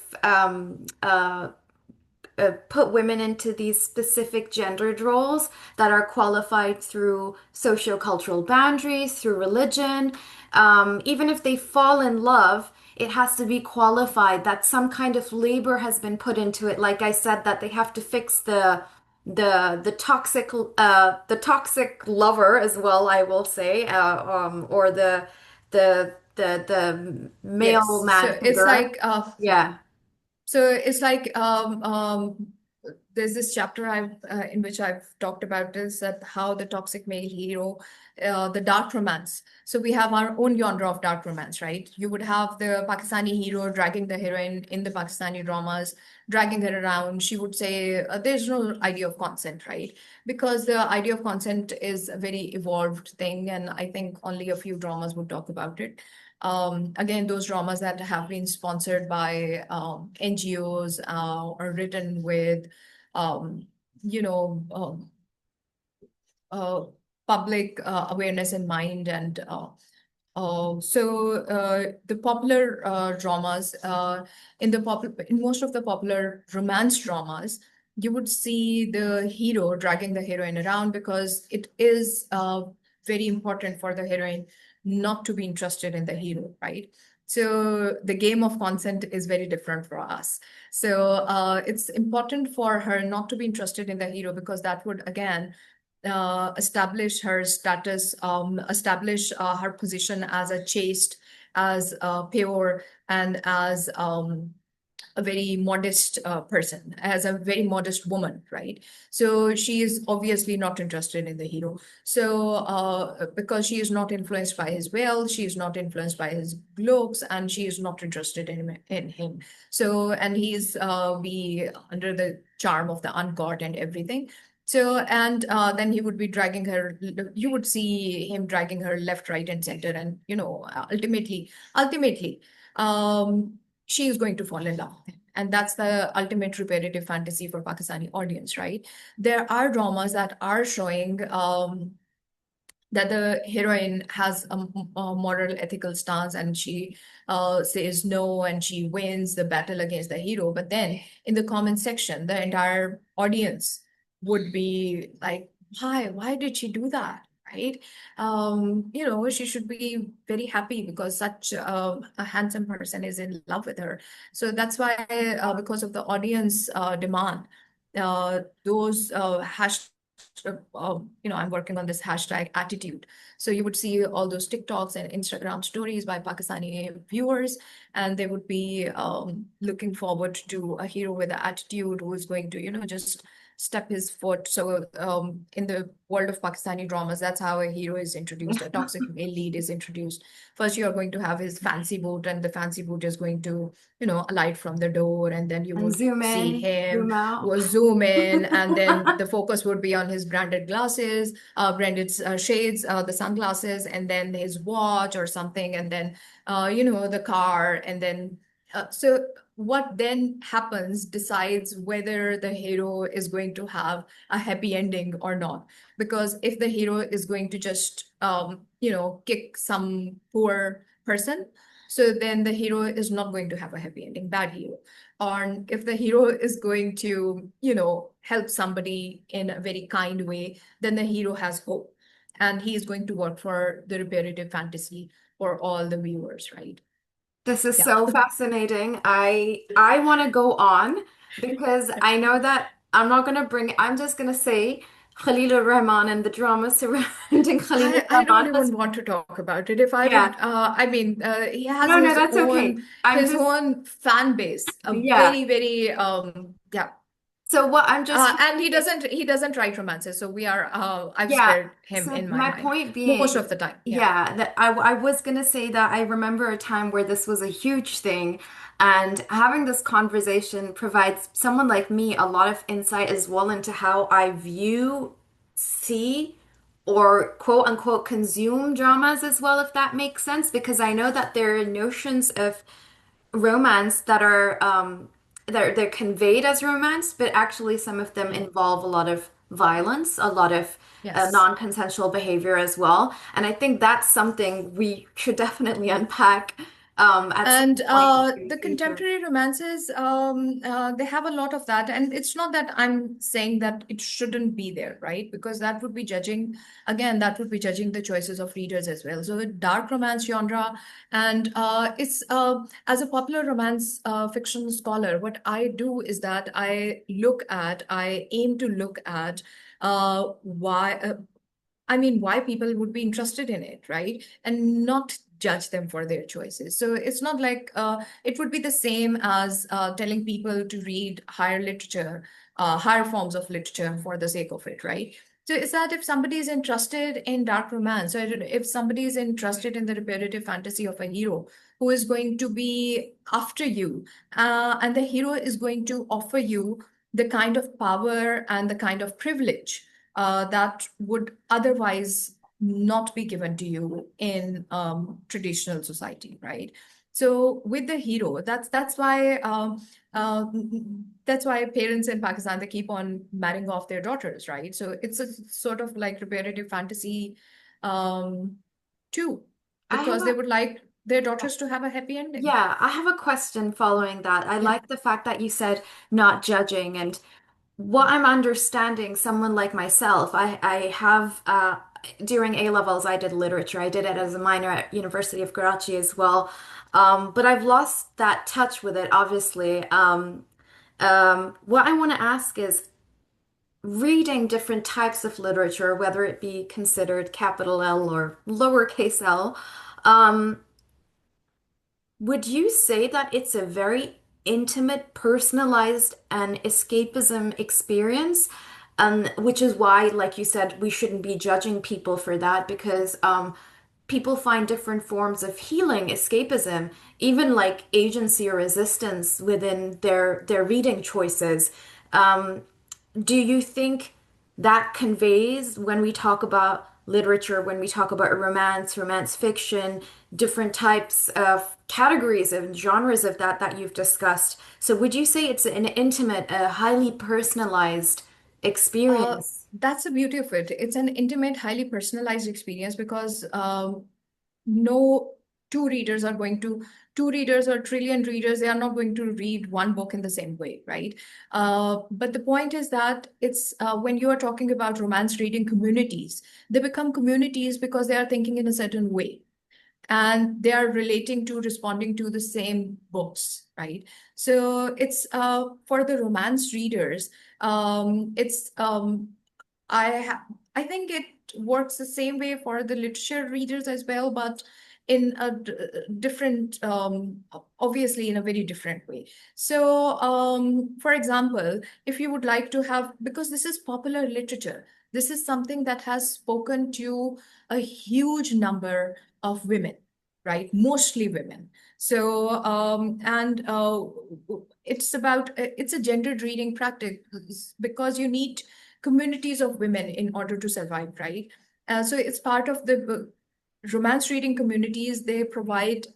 put women into these specific gendered roles that are qualified through socio-cultural boundaries, through religion. Even if they fall in love, it has to be qualified that some kind of labor has been put into it. Like I said, that they have to fix the toxic lover as well, I will say, or the male Yes, man so it's figure. like Yeah. So it's like there's this chapter I've in which I've talked about this, that how the toxic male hero, the dark romance. So we have our own genre of dark romance, right? You would have the Pakistani hero dragging the heroine in the Pakistani dramas, dragging her around. She would say, "There's no idea of consent, right?" Because the idea of consent is a very evolved thing, and I think only a few dramas would talk about it. Again, those dramas that have been sponsored by NGOs or written with, um, you know, uh, public awareness in mind. And the popular dramas, in most of the popular romance dramas, you would see the hero dragging the heroine around because it is very important for the heroine not to be interested in the hero, right? So the game of consent is very different for us. So it's important for her not to be interested in the hero because that would again establish her status, establish her position as a chaste, as pure, and as a very modest person, as a very modest woman, right? So she is obviously not interested in the hero. So because she is not influenced by his will, she is not influenced by his looks, and she is not interested in him. So, and he's be under the charm of the uncaught and everything. So, and then he would be dragging her, you would see him dragging her left, right, and center. And, ultimately, um, she is going to fall in love with him. And that's the ultimate repetitive fantasy for Pakistani audience, right? There are dramas that are showing that the heroine has a moral, ethical stance, and she says no, and she wins the battle against the hero. But then in the comment section, the entire audience would be like, why did she do that? Right? She should be very happy because such a handsome person is in love with her. So that's why, because of the audience demand, those I'm working on this hashtag attitude. So you would see all those TikToks and Instagram stories by Pakistani viewers, and they would be looking forward to a hero with an attitude who is going to, just step his foot. So in the world of Pakistani dramas, that's how a hero is introduced. A toxic male lead is introduced. First, you are going to have his fancy boot, and the fancy boot is going to, alight from the door, and then you And would zoom see in, him zoom out. was zoom in, and then the focus would be on his branded glasses, branded shades, the sunglasses, and then his watch or something, and then the car, and then so what then happens decides whether the hero is going to have a happy ending or not. Because if the hero is going to just kick some poor person, so then the hero is not going to have a happy ending, bad hero. Or if the hero is going to, help somebody in a very kind way, then the hero has hope. And he is going to work for the repetitive fantasy for all the viewers, right? This is Yeah. so fascinating. I want to go on because I know that I'm just gonna say Khalilur Rahman and the drama surrounding Khalilur I don't Rahman even was, want to talk about it. If I would, yeah. I mean, he has No, no, that's okay. I'm his just, own fan base, a yeah. very, very, yeah. So what I'm just And he doesn't write romances, so I've Yeah, spared him so in my my mind point most being, of the time. Yeah. yeah, that I was gonna say that I remember a time where this was a huge thing, and having this conversation provides someone like me a lot of insight as well into how I view, see, or quote unquote consume dramas as well, if that makes sense, because I know that there are notions of romance that are they're conveyed as romance, but actually some of them Mm. involve a lot of violence, a lot of Yes. non-consensual behavior as well. And I think that's something we should definitely unpack at some And point in the the future. contemporary romances, they have a lot of that. And it's not that I'm saying that it shouldn't be there, right? Because that would be judging, again, that would be judging the choices of readers as well. So, dark romance genre, and as a popular romance fiction scholar, what I do is that I aim to look at why. I mean, why people would be interested in it, right? And not judge them for their choices. So it's not like it would be the same as telling people to read higher literature, higher forms of literature for the sake of it, right? So is that if somebody is interested in dark romance, or if somebody is interested in the repetitive fantasy of a hero who is going to be after you, and the hero is going to offer you the kind of power and the kind of privilege that would otherwise not be given to you in traditional society, right? So with the hero, uh, that's why parents in Pakistan, they keep on marrying off their daughters, right? So it's a sort of like repetitive fantasy um, too, I have because they would like their daughters to have a happy ending. I have a question following that. I Yeah. like the fact that you said not judging, and what I'm understanding, someone like myself, I have during A levels I did literature. I did it as a minor at University of Karachi as well. But I've lost that touch with it, obviously. What I want to ask is reading different types of literature, whether it be considered capital L or lowercase l. Um, would you say that it's a very intimate, personalized, and escapism experience? Which is why, like you said, we shouldn't be judging people for that because people find different forms of healing, escapism, even like agency or resistance within their reading choices. Um, do you think that conveys when we talk about literature, when we talk about romance, romance fiction, different types of categories and genres of that you've discussed? So would you say it's an intimate, a highly personalized experience? That's the beauty of it. It's an intimate, highly personalized experience because no two readers or trillion readers, they are not going to read one book in the same way, right? But the point is that it's when you are talking about romance reading communities, they become communities because they are thinking in a certain way and they are relating to responding to the same books, right? So it's for the romance readers, it's I ha I think it works the same way for the literature readers as well, but in a different, obviously in a very different way. So, for example, if you would like to have, because this is popular literature, this is something that has spoken to a huge number of women, right? Mostly women. So, it's a gendered reading practice because you need communities of women in order to survive, right? So it's part of the romance reading communities. They provide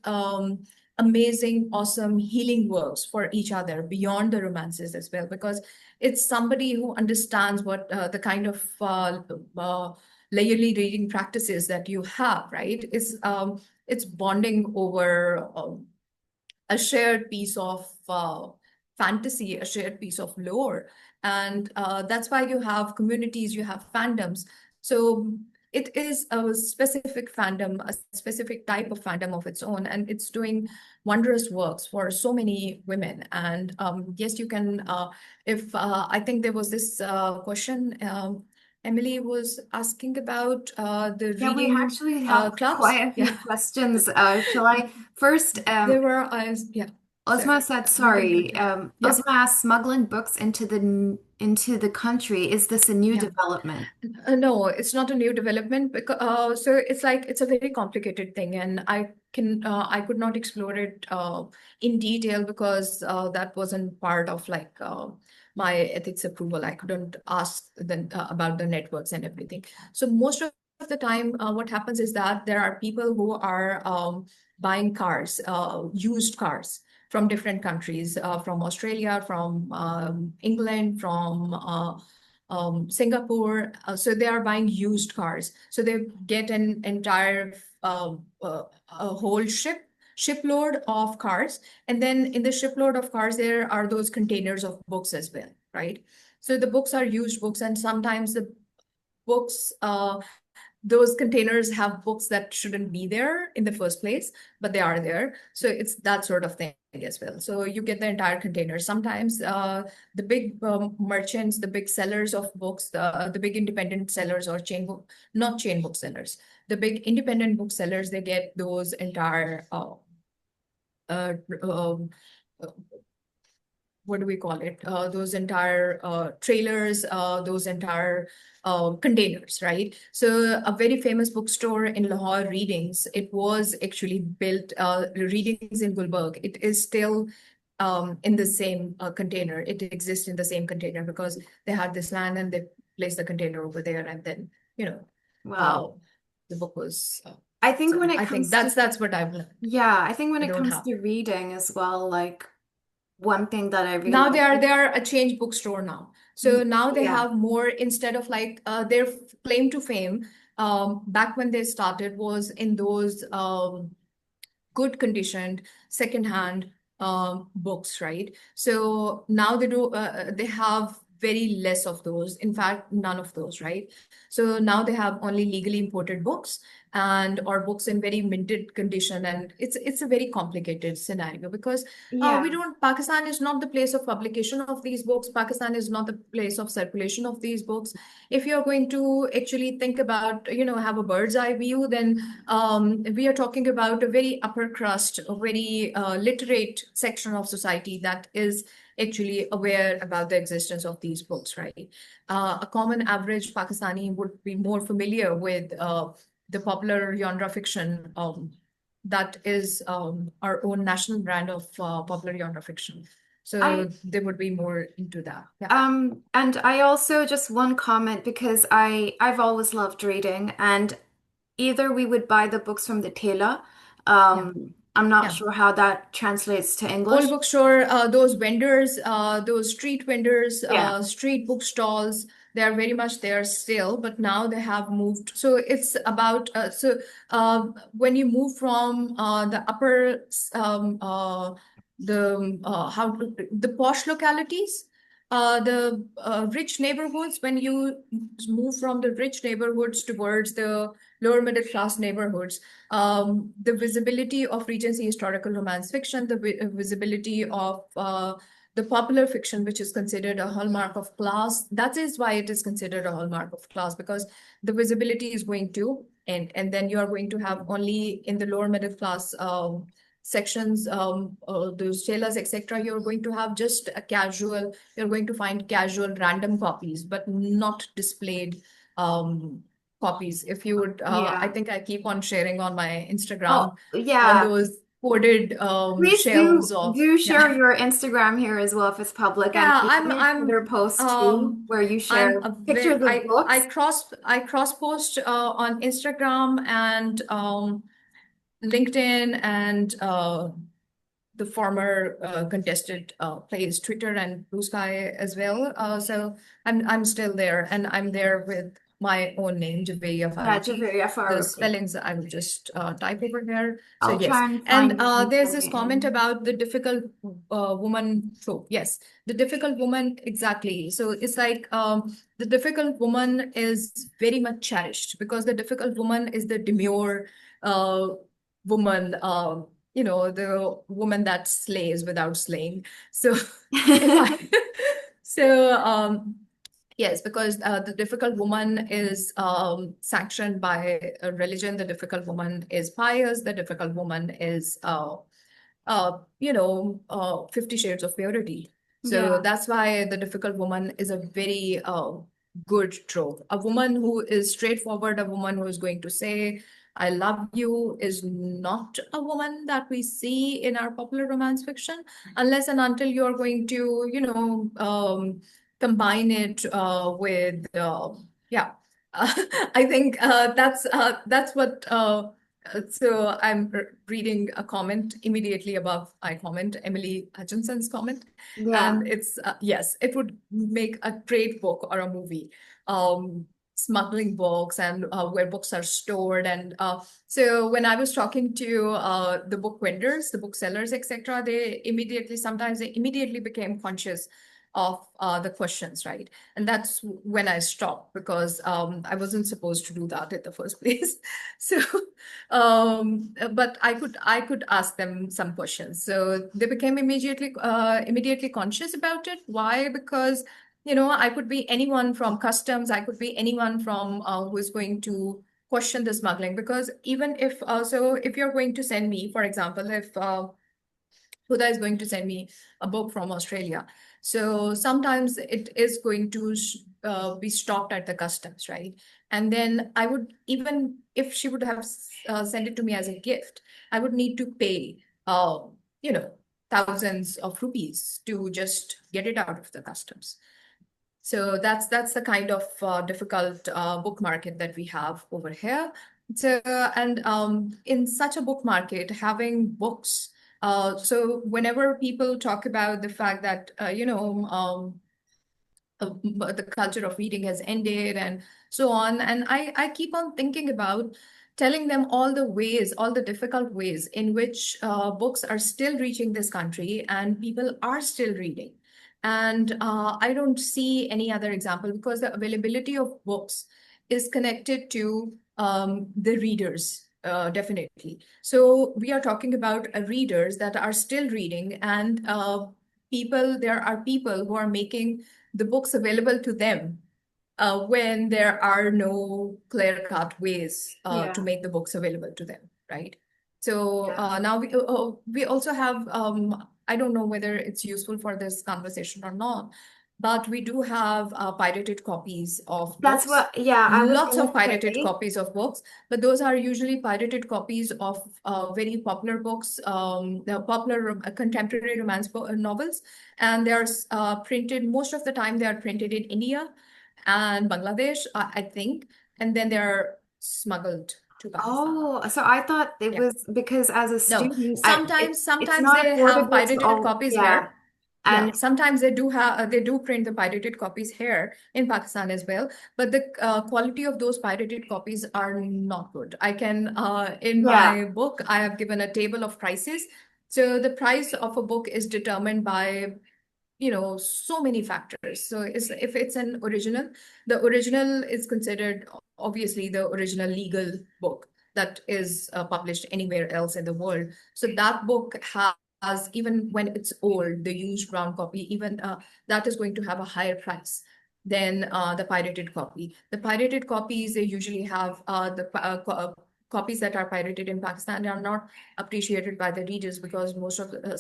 amazing, awesome healing works for each other beyond the romances as well, because it's somebody who understands what the kind of layerly reading practices that you have, right? It's bonding over a shared piece of fantasy, a shared piece of lore. And that's why you have communities, you have fandoms. So it is a specific fandom, a specific type of fandom of its own, and it's doing wondrous works for so many women. And yes, you can, if I think there was this question. Emily was asking about the Yeah, we reading actually have clubs. quite a Yeah, few questions. Shall I first? there were, yeah. So Uzma said, you can sorry. continue. Yeah. Uzma asked, smuggling books into the country. Is this a new Yeah. development? No, it's not a new development because so it's like it's a very complicated thing, and I could not explore it in detail because that wasn't part of like my ethics approval. I couldn't ask them about the networks and everything. So most of the time, what happens is that there are people who are buying cars, used cars from different countries, from Australia, from England, from Singapore. So they are buying used cars. So they get an entire a whole shipload of cars, and then in the shipload of cars there are those containers of books as well, right? So the books are used books, and sometimes the books those containers have books that shouldn't be there in the first place, but they are there. So it's that sort of thing as well. So you get the entire container. Sometimes the big merchants, the big sellers of books, the big independent sellers or not chain booksellers, the big independent booksellers, they get those entire uh, um, what do we call it? Those entire trailers, those entire containers, right? So a very famous bookstore in Lahore, Readings, it was actually built, Readings in Gulberg. It is still in the same container. It exists in the same container because they had this land and they placed the container over there, and then, you know, uh, Well, the book was. I think So when it I think comes to, that's what I've learned. yeah, I think when I it don't comes have. to reading as well, like one thing that I Now realized, they are a change bookstore now. So now they yeah, have more instead of like their claim to fame back when they started was in those good conditioned secondhand books, right? So now they have very less of those. In fact, none of those, right? So now they have only legally imported books and or books in very minted condition, and it's a very complicated scenario because we yeah, don't. Pakistan is not the place of publication of these books. Pakistan is not the place of circulation of these books. If you're going to actually think about, have a bird's eye view, then we are talking about a very upper crust, a very literate section of society that is actually aware about the existence of these books, right? A common average Pakistani would be more familiar with the popular genre fiction that is our own national brand of popular genre fiction. I So they would be more into that. Yeah, and I also just one comment because I've always loved reading and either we would buy the books from the tailor. yeah, I'm not yeah. sure how that translates to Old English. bookstore, those vendors, those street vendors, Yeah. street book stalls, they are very much there still, but now they have moved. So it's about, when you move from the upper, the posh localities, the rich neighborhoods, when you move from the rich neighborhoods towards the lower middle class neighborhoods, the visibility of Regency historical romance fiction, the visibility of the popular fiction, which is considered a hallmark of class. That is why it is considered a hallmark of class, because the visibility is going to end. And then you are going to have only in the lower middle class sections, those tailors, etc. You're going to have just a casual, you're going to find casual random copies, but not displayed copies. If you would, I Yeah. think I keep on sharing on my Oh, Instagram all yeah. those coded Please shelves of, do yeah. share your Instagram here as well if it's public and Yeah, maybe your Twitter post too, um where you I'm share a pictures very of books. I cross post on Instagram and LinkedIn and the former contested plays Twitter and Blue Sky as well. So I'm still there, and I'm there with my own name, Javaria Yeah, Farooqui. Javaria The Farooqui. spellings I will just type over here. So I'll yes, try and and find it in there's the this comment name. about the difficult woman trope. Yes, the difficult woman, exactly. So it's like the difficult woman is very much cherished because the difficult woman is the demure uh, woman. The woman that slays without slaying. So if I, so yes, because the difficult woman is sanctioned by a religion. The difficult woman is pious. The difficult woman is 50 Shades of Purity. So Yeah. that's why the difficult woman is a very good trope. A woman who is straightforward, a woman who is going to say, I love you, is not a woman that we see in our popular romance fiction, unless and until you're going to, combine it with, yeah. I think that's what. So I'm reading a comment immediately above my comment, Emily Hutchinson's comment, Yeah. and it's yes, it would make a great book or a movie. Smuggling books and where books are stored, and so when I was talking to the book vendors, the booksellers, etc., sometimes they immediately became conscious of the questions, right? And that's when I stopped, because I wasn't supposed to do that in the first place. So, but I could ask them some questions. So they became immediately conscious about it. Why? Because I could be anyone from customs. I could be anyone from who is going to question the smuggling. Because even if if you're going to send me, for example, if Huda is going to send me a book from Australia. So sometimes it is going to be stopped at the customs, right? And then I would, even if she would have sent it to me as a gift, I would need to pay, you know, thousands of rupees to just get it out of the customs. So that's the kind of difficult book market that we have over here. So and in such a book market, having books. So whenever people talk about the fact that the culture of reading has ended and so on, and I keep on thinking about telling them all the ways, all the difficult ways in which books are still reaching this country and people are still reading. And I don't see any other example, because the availability of books is connected to the readers. Definitely. So we are talking about readers that are still reading, and there are people who are making the books available to them when there are no clear-cut ways to Yeah. make the books available to them, right? So Yeah. now we also have, I don't know whether it's useful for this conversation or not, but we do have pirated copies of That's books, what, yeah, I was lots gonna of pirated say. copies of books, but those are usually pirated copies of very popular books, the popular contemporary romance novels, and they're printed, most of the time they are printed in India and Bangladesh, I think, and then they're smuggled to Pakistan. Oh, so I thought it Yeah. was because as a No, student, it's sometimes not they have affordable to pirated all. copies Yeah. here. Yeah, And sometimes they do print the pirated copies here in Pakistan as well, but the quality of those pirated copies are not good. I can in yeah, my book I have given a table of prices. So the price of a book is determined by so many factors. So if it's an original, the original is considered obviously the original legal book that is published anywhere else in the world. So that book has, even when it's old, the used brown copy, even that is going to have a higher price than the pirated copy. The pirated copies, they usually have copies that are pirated in Pakistan are not appreciated by the readers, because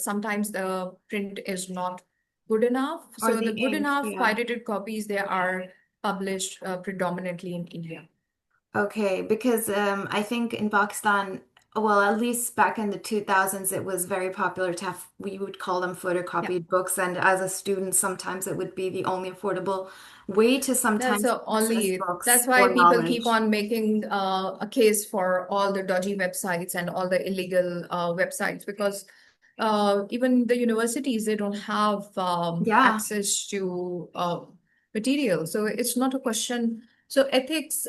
sometimes the print is not good enough. or So the the good ink. enough Yeah. pirated copies, they are published predominantly in India. Okay, because I think in Pakistan, well, at least back in the 2000s, it was very popular to have, we would call them Yeah. photocopied books. And as a student, sometimes it would be the only affordable way to That's sometimes so access only books that's why or people keep knowledge. on making a case for all the dodgy websites and all the illegal websites, because even the universities, they don't have Yeah. access to material. So it's not a question. So ethics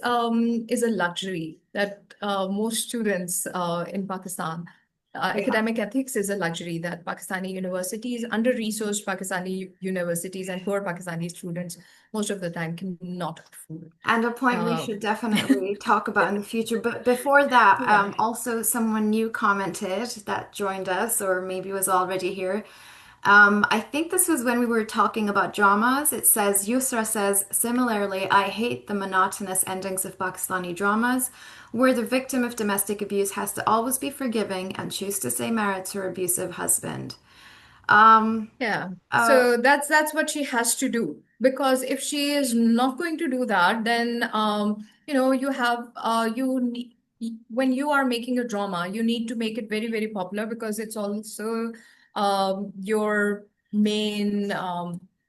is a luxury that most students in Pakistan. Yeah. Academic ethics is a luxury that Pakistani universities, under-resourced Pakistani universities, and poor Pakistani students most of the time cannot afford. And a point we Uh, should definitely talk about in the future. But before that, yeah. also someone new commented that joined us, or maybe was already here. I think this was when we were talking about dramas. It says, Yusra says, similarly, I hate the monotonous endings of Pakistani dramas, where the victim of domestic abuse has to always be forgiving and choose to say married to her abusive husband. Um, Yeah. uh, So that's what she has to do. Because if she is not going to do that, then you have you need, when you are making a drama, you need to make it very, very popular because it's also your main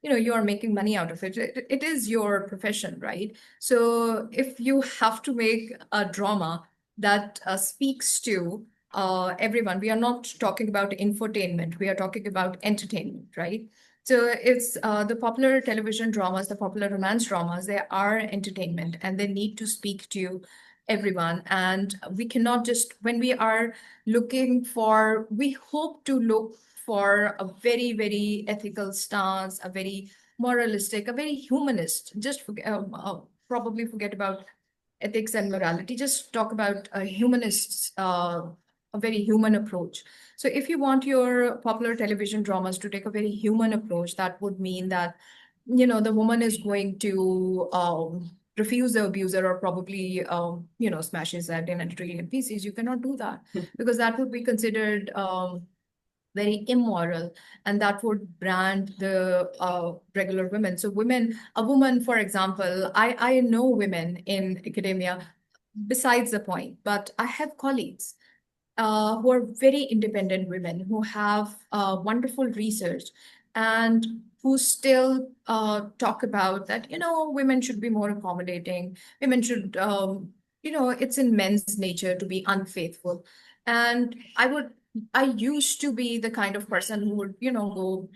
you are making money out of it. It is your profession, right? So if you have to make a drama that speaks to everyone. We are not talking about infotainment. We are talking about entertainment, right? So it's the popular television dramas, the popular romance dramas, they are entertainment and they need to speak to everyone. And we cannot just, when we are looking for, we hope to look for a very, very ethical stance, a very moralistic, a very humanist, just forget, probably forget about ethics and morality, just talk about a humanist, a very human approach. So if you want your popular television dramas to take a very human approach, that would mean that, the woman is going to refuse the abuser or probably, smashes that in a trillion pieces. You cannot do that because that would be considered very immoral, and that would brand the regular women. So a woman, for example, I know women in academia, besides the point, but I have colleagues who are very independent women who have wonderful research and who still talk about that, women should be more accommodating. Women should, it's in men's nature to be unfaithful. And I used to be the kind of person who would, go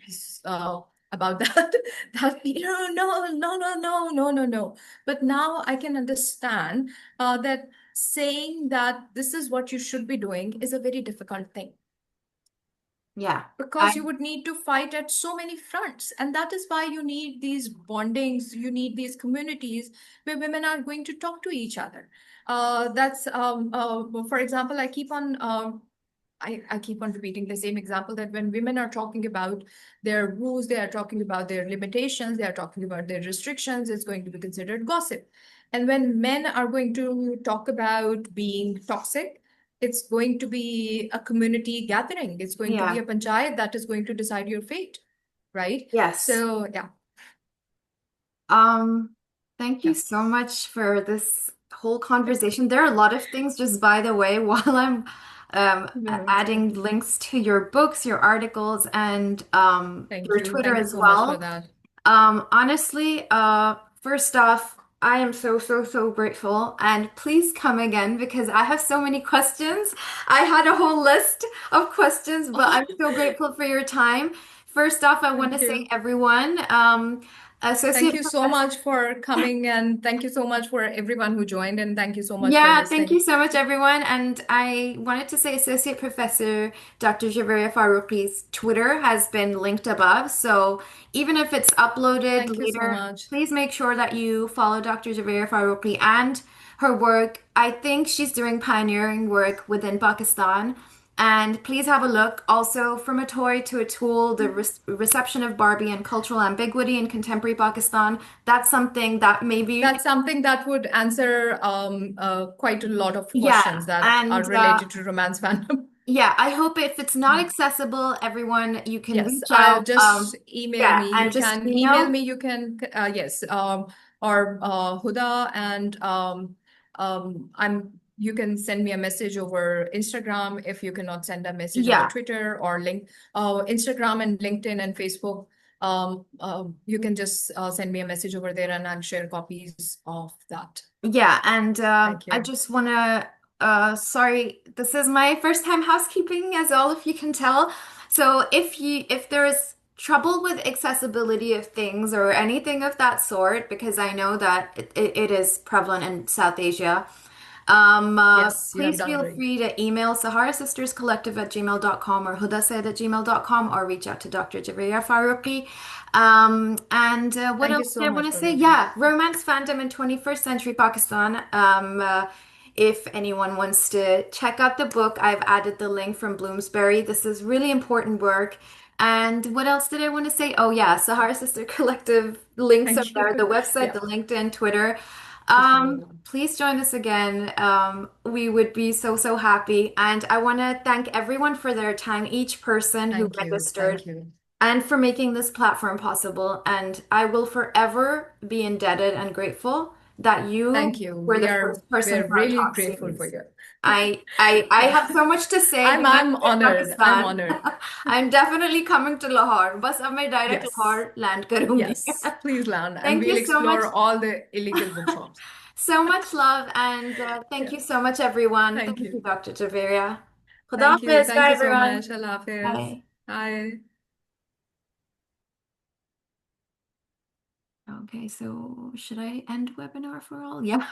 about that, that, no, no, no, no, no, no, no. But now I can understand that saying that this is what you should be doing is a very difficult thing yeah, because I you would need to fight at so many fronts. And that is why you need these bondings, you need these communities where women are going to talk to each other. For example, I keep on repeating the same example that when women are talking about their rules, they are talking about their limitations, they are talking about their restrictions, it's going to be considered gossip. And when men are going to talk about being toxic, it's going to be a community gathering. It's going to be yeah, a panchayat that is going to decide your fate, right? yes. So, yeah, Um, Thank you yeah. so much for this whole conversation. There are a lot of things, just by the way, while I'm No, it's okay. adding links to your books, your articles, and Thank your you. Twitter Thank you as so much for well. that. Honestly, first off, I am so, so, so grateful. And please come again because I have so many questions. I had a whole list of questions, but I'm so grateful for your time. First off, I want to Thank say you. everyone, Thank Associate you so Professor. much for coming, and thank you so much for everyone who joined, and thank you so much for Yeah, thank you listening. so much, everyone. And I wanted to say Associate Professor Dr. Javaria Farooqi's Twitter has been linked above. So even if it's uploaded Thank you so later, much. please make sure that you follow Dr. Javaria Farooqui and her work. I think she's doing pioneering work within Pakistan. And please have a look. Also, from a toy to a tool, the reception of Barbie and cultural ambiguity in contemporary Pakistan. That's something that maybe, That's something that would answer quite a lot of yeah. questions that are And related to romance fandom. yeah, I hope if it's not accessible, everyone, you can Yes, reach I'll out. just email Yeah, me. and You just can email email. me. You can, yes, or Huda, and you can send me a message over Instagram if you cannot send a message over Yeah, Twitter or link, Instagram and LinkedIn and Facebook. You can just send me a message over there and I'll share copies of that. yeah, and Thank I you. just want to. Sorry, this is my first time housekeeping, as all of you can tell. So if there is trouble with accessibility of things or anything of that sort, because I know that it is prevalent in South Asia. Yes, you have Please done feel great. free to email Sahara Sisters Collective at gmail.com or hudasayed at gmail.com or reach out to Dr. Javaria Farooqui. And what Thank you else so did I want much to for say? everything. Yeah, romance fandom in 21st century Pakistan. If anyone wants to check out the book, I've added the link from Bloomsbury. This is really important work. And what else did I want to say? Oh yeah, Sahara Sister Collective links are Thank there, you. the website, Yeah, the LinkedIn, Twitter. please follow them. Please join us again. We would be so, so happy. And I want to thank everyone for their time, each person who Thank you. registered, Thank you. and for making this platform possible. And I will forever be indebted and grateful that you Thank you. were the first person We're for our really talk grateful for series. you. I Yeah. have so much to say, but I'm I'm in honored. I'm Pakistan. honored. I'm definitely coming to Lahore. बस अब मैं direct Yes. Lahore land करूंगी. Yes. Please land and Thank you we'll so much. explore all the illegal bookshops. So much love and thank Yeah. you so much, everyone. Thank Thank you, you. Dr. Javaria. Khuda Thank you. Hafiz. Thank Bye, you so everyone. much. Allah Hafiz. Bye. Bye. Okay, so should I end webinar for all? Yeah.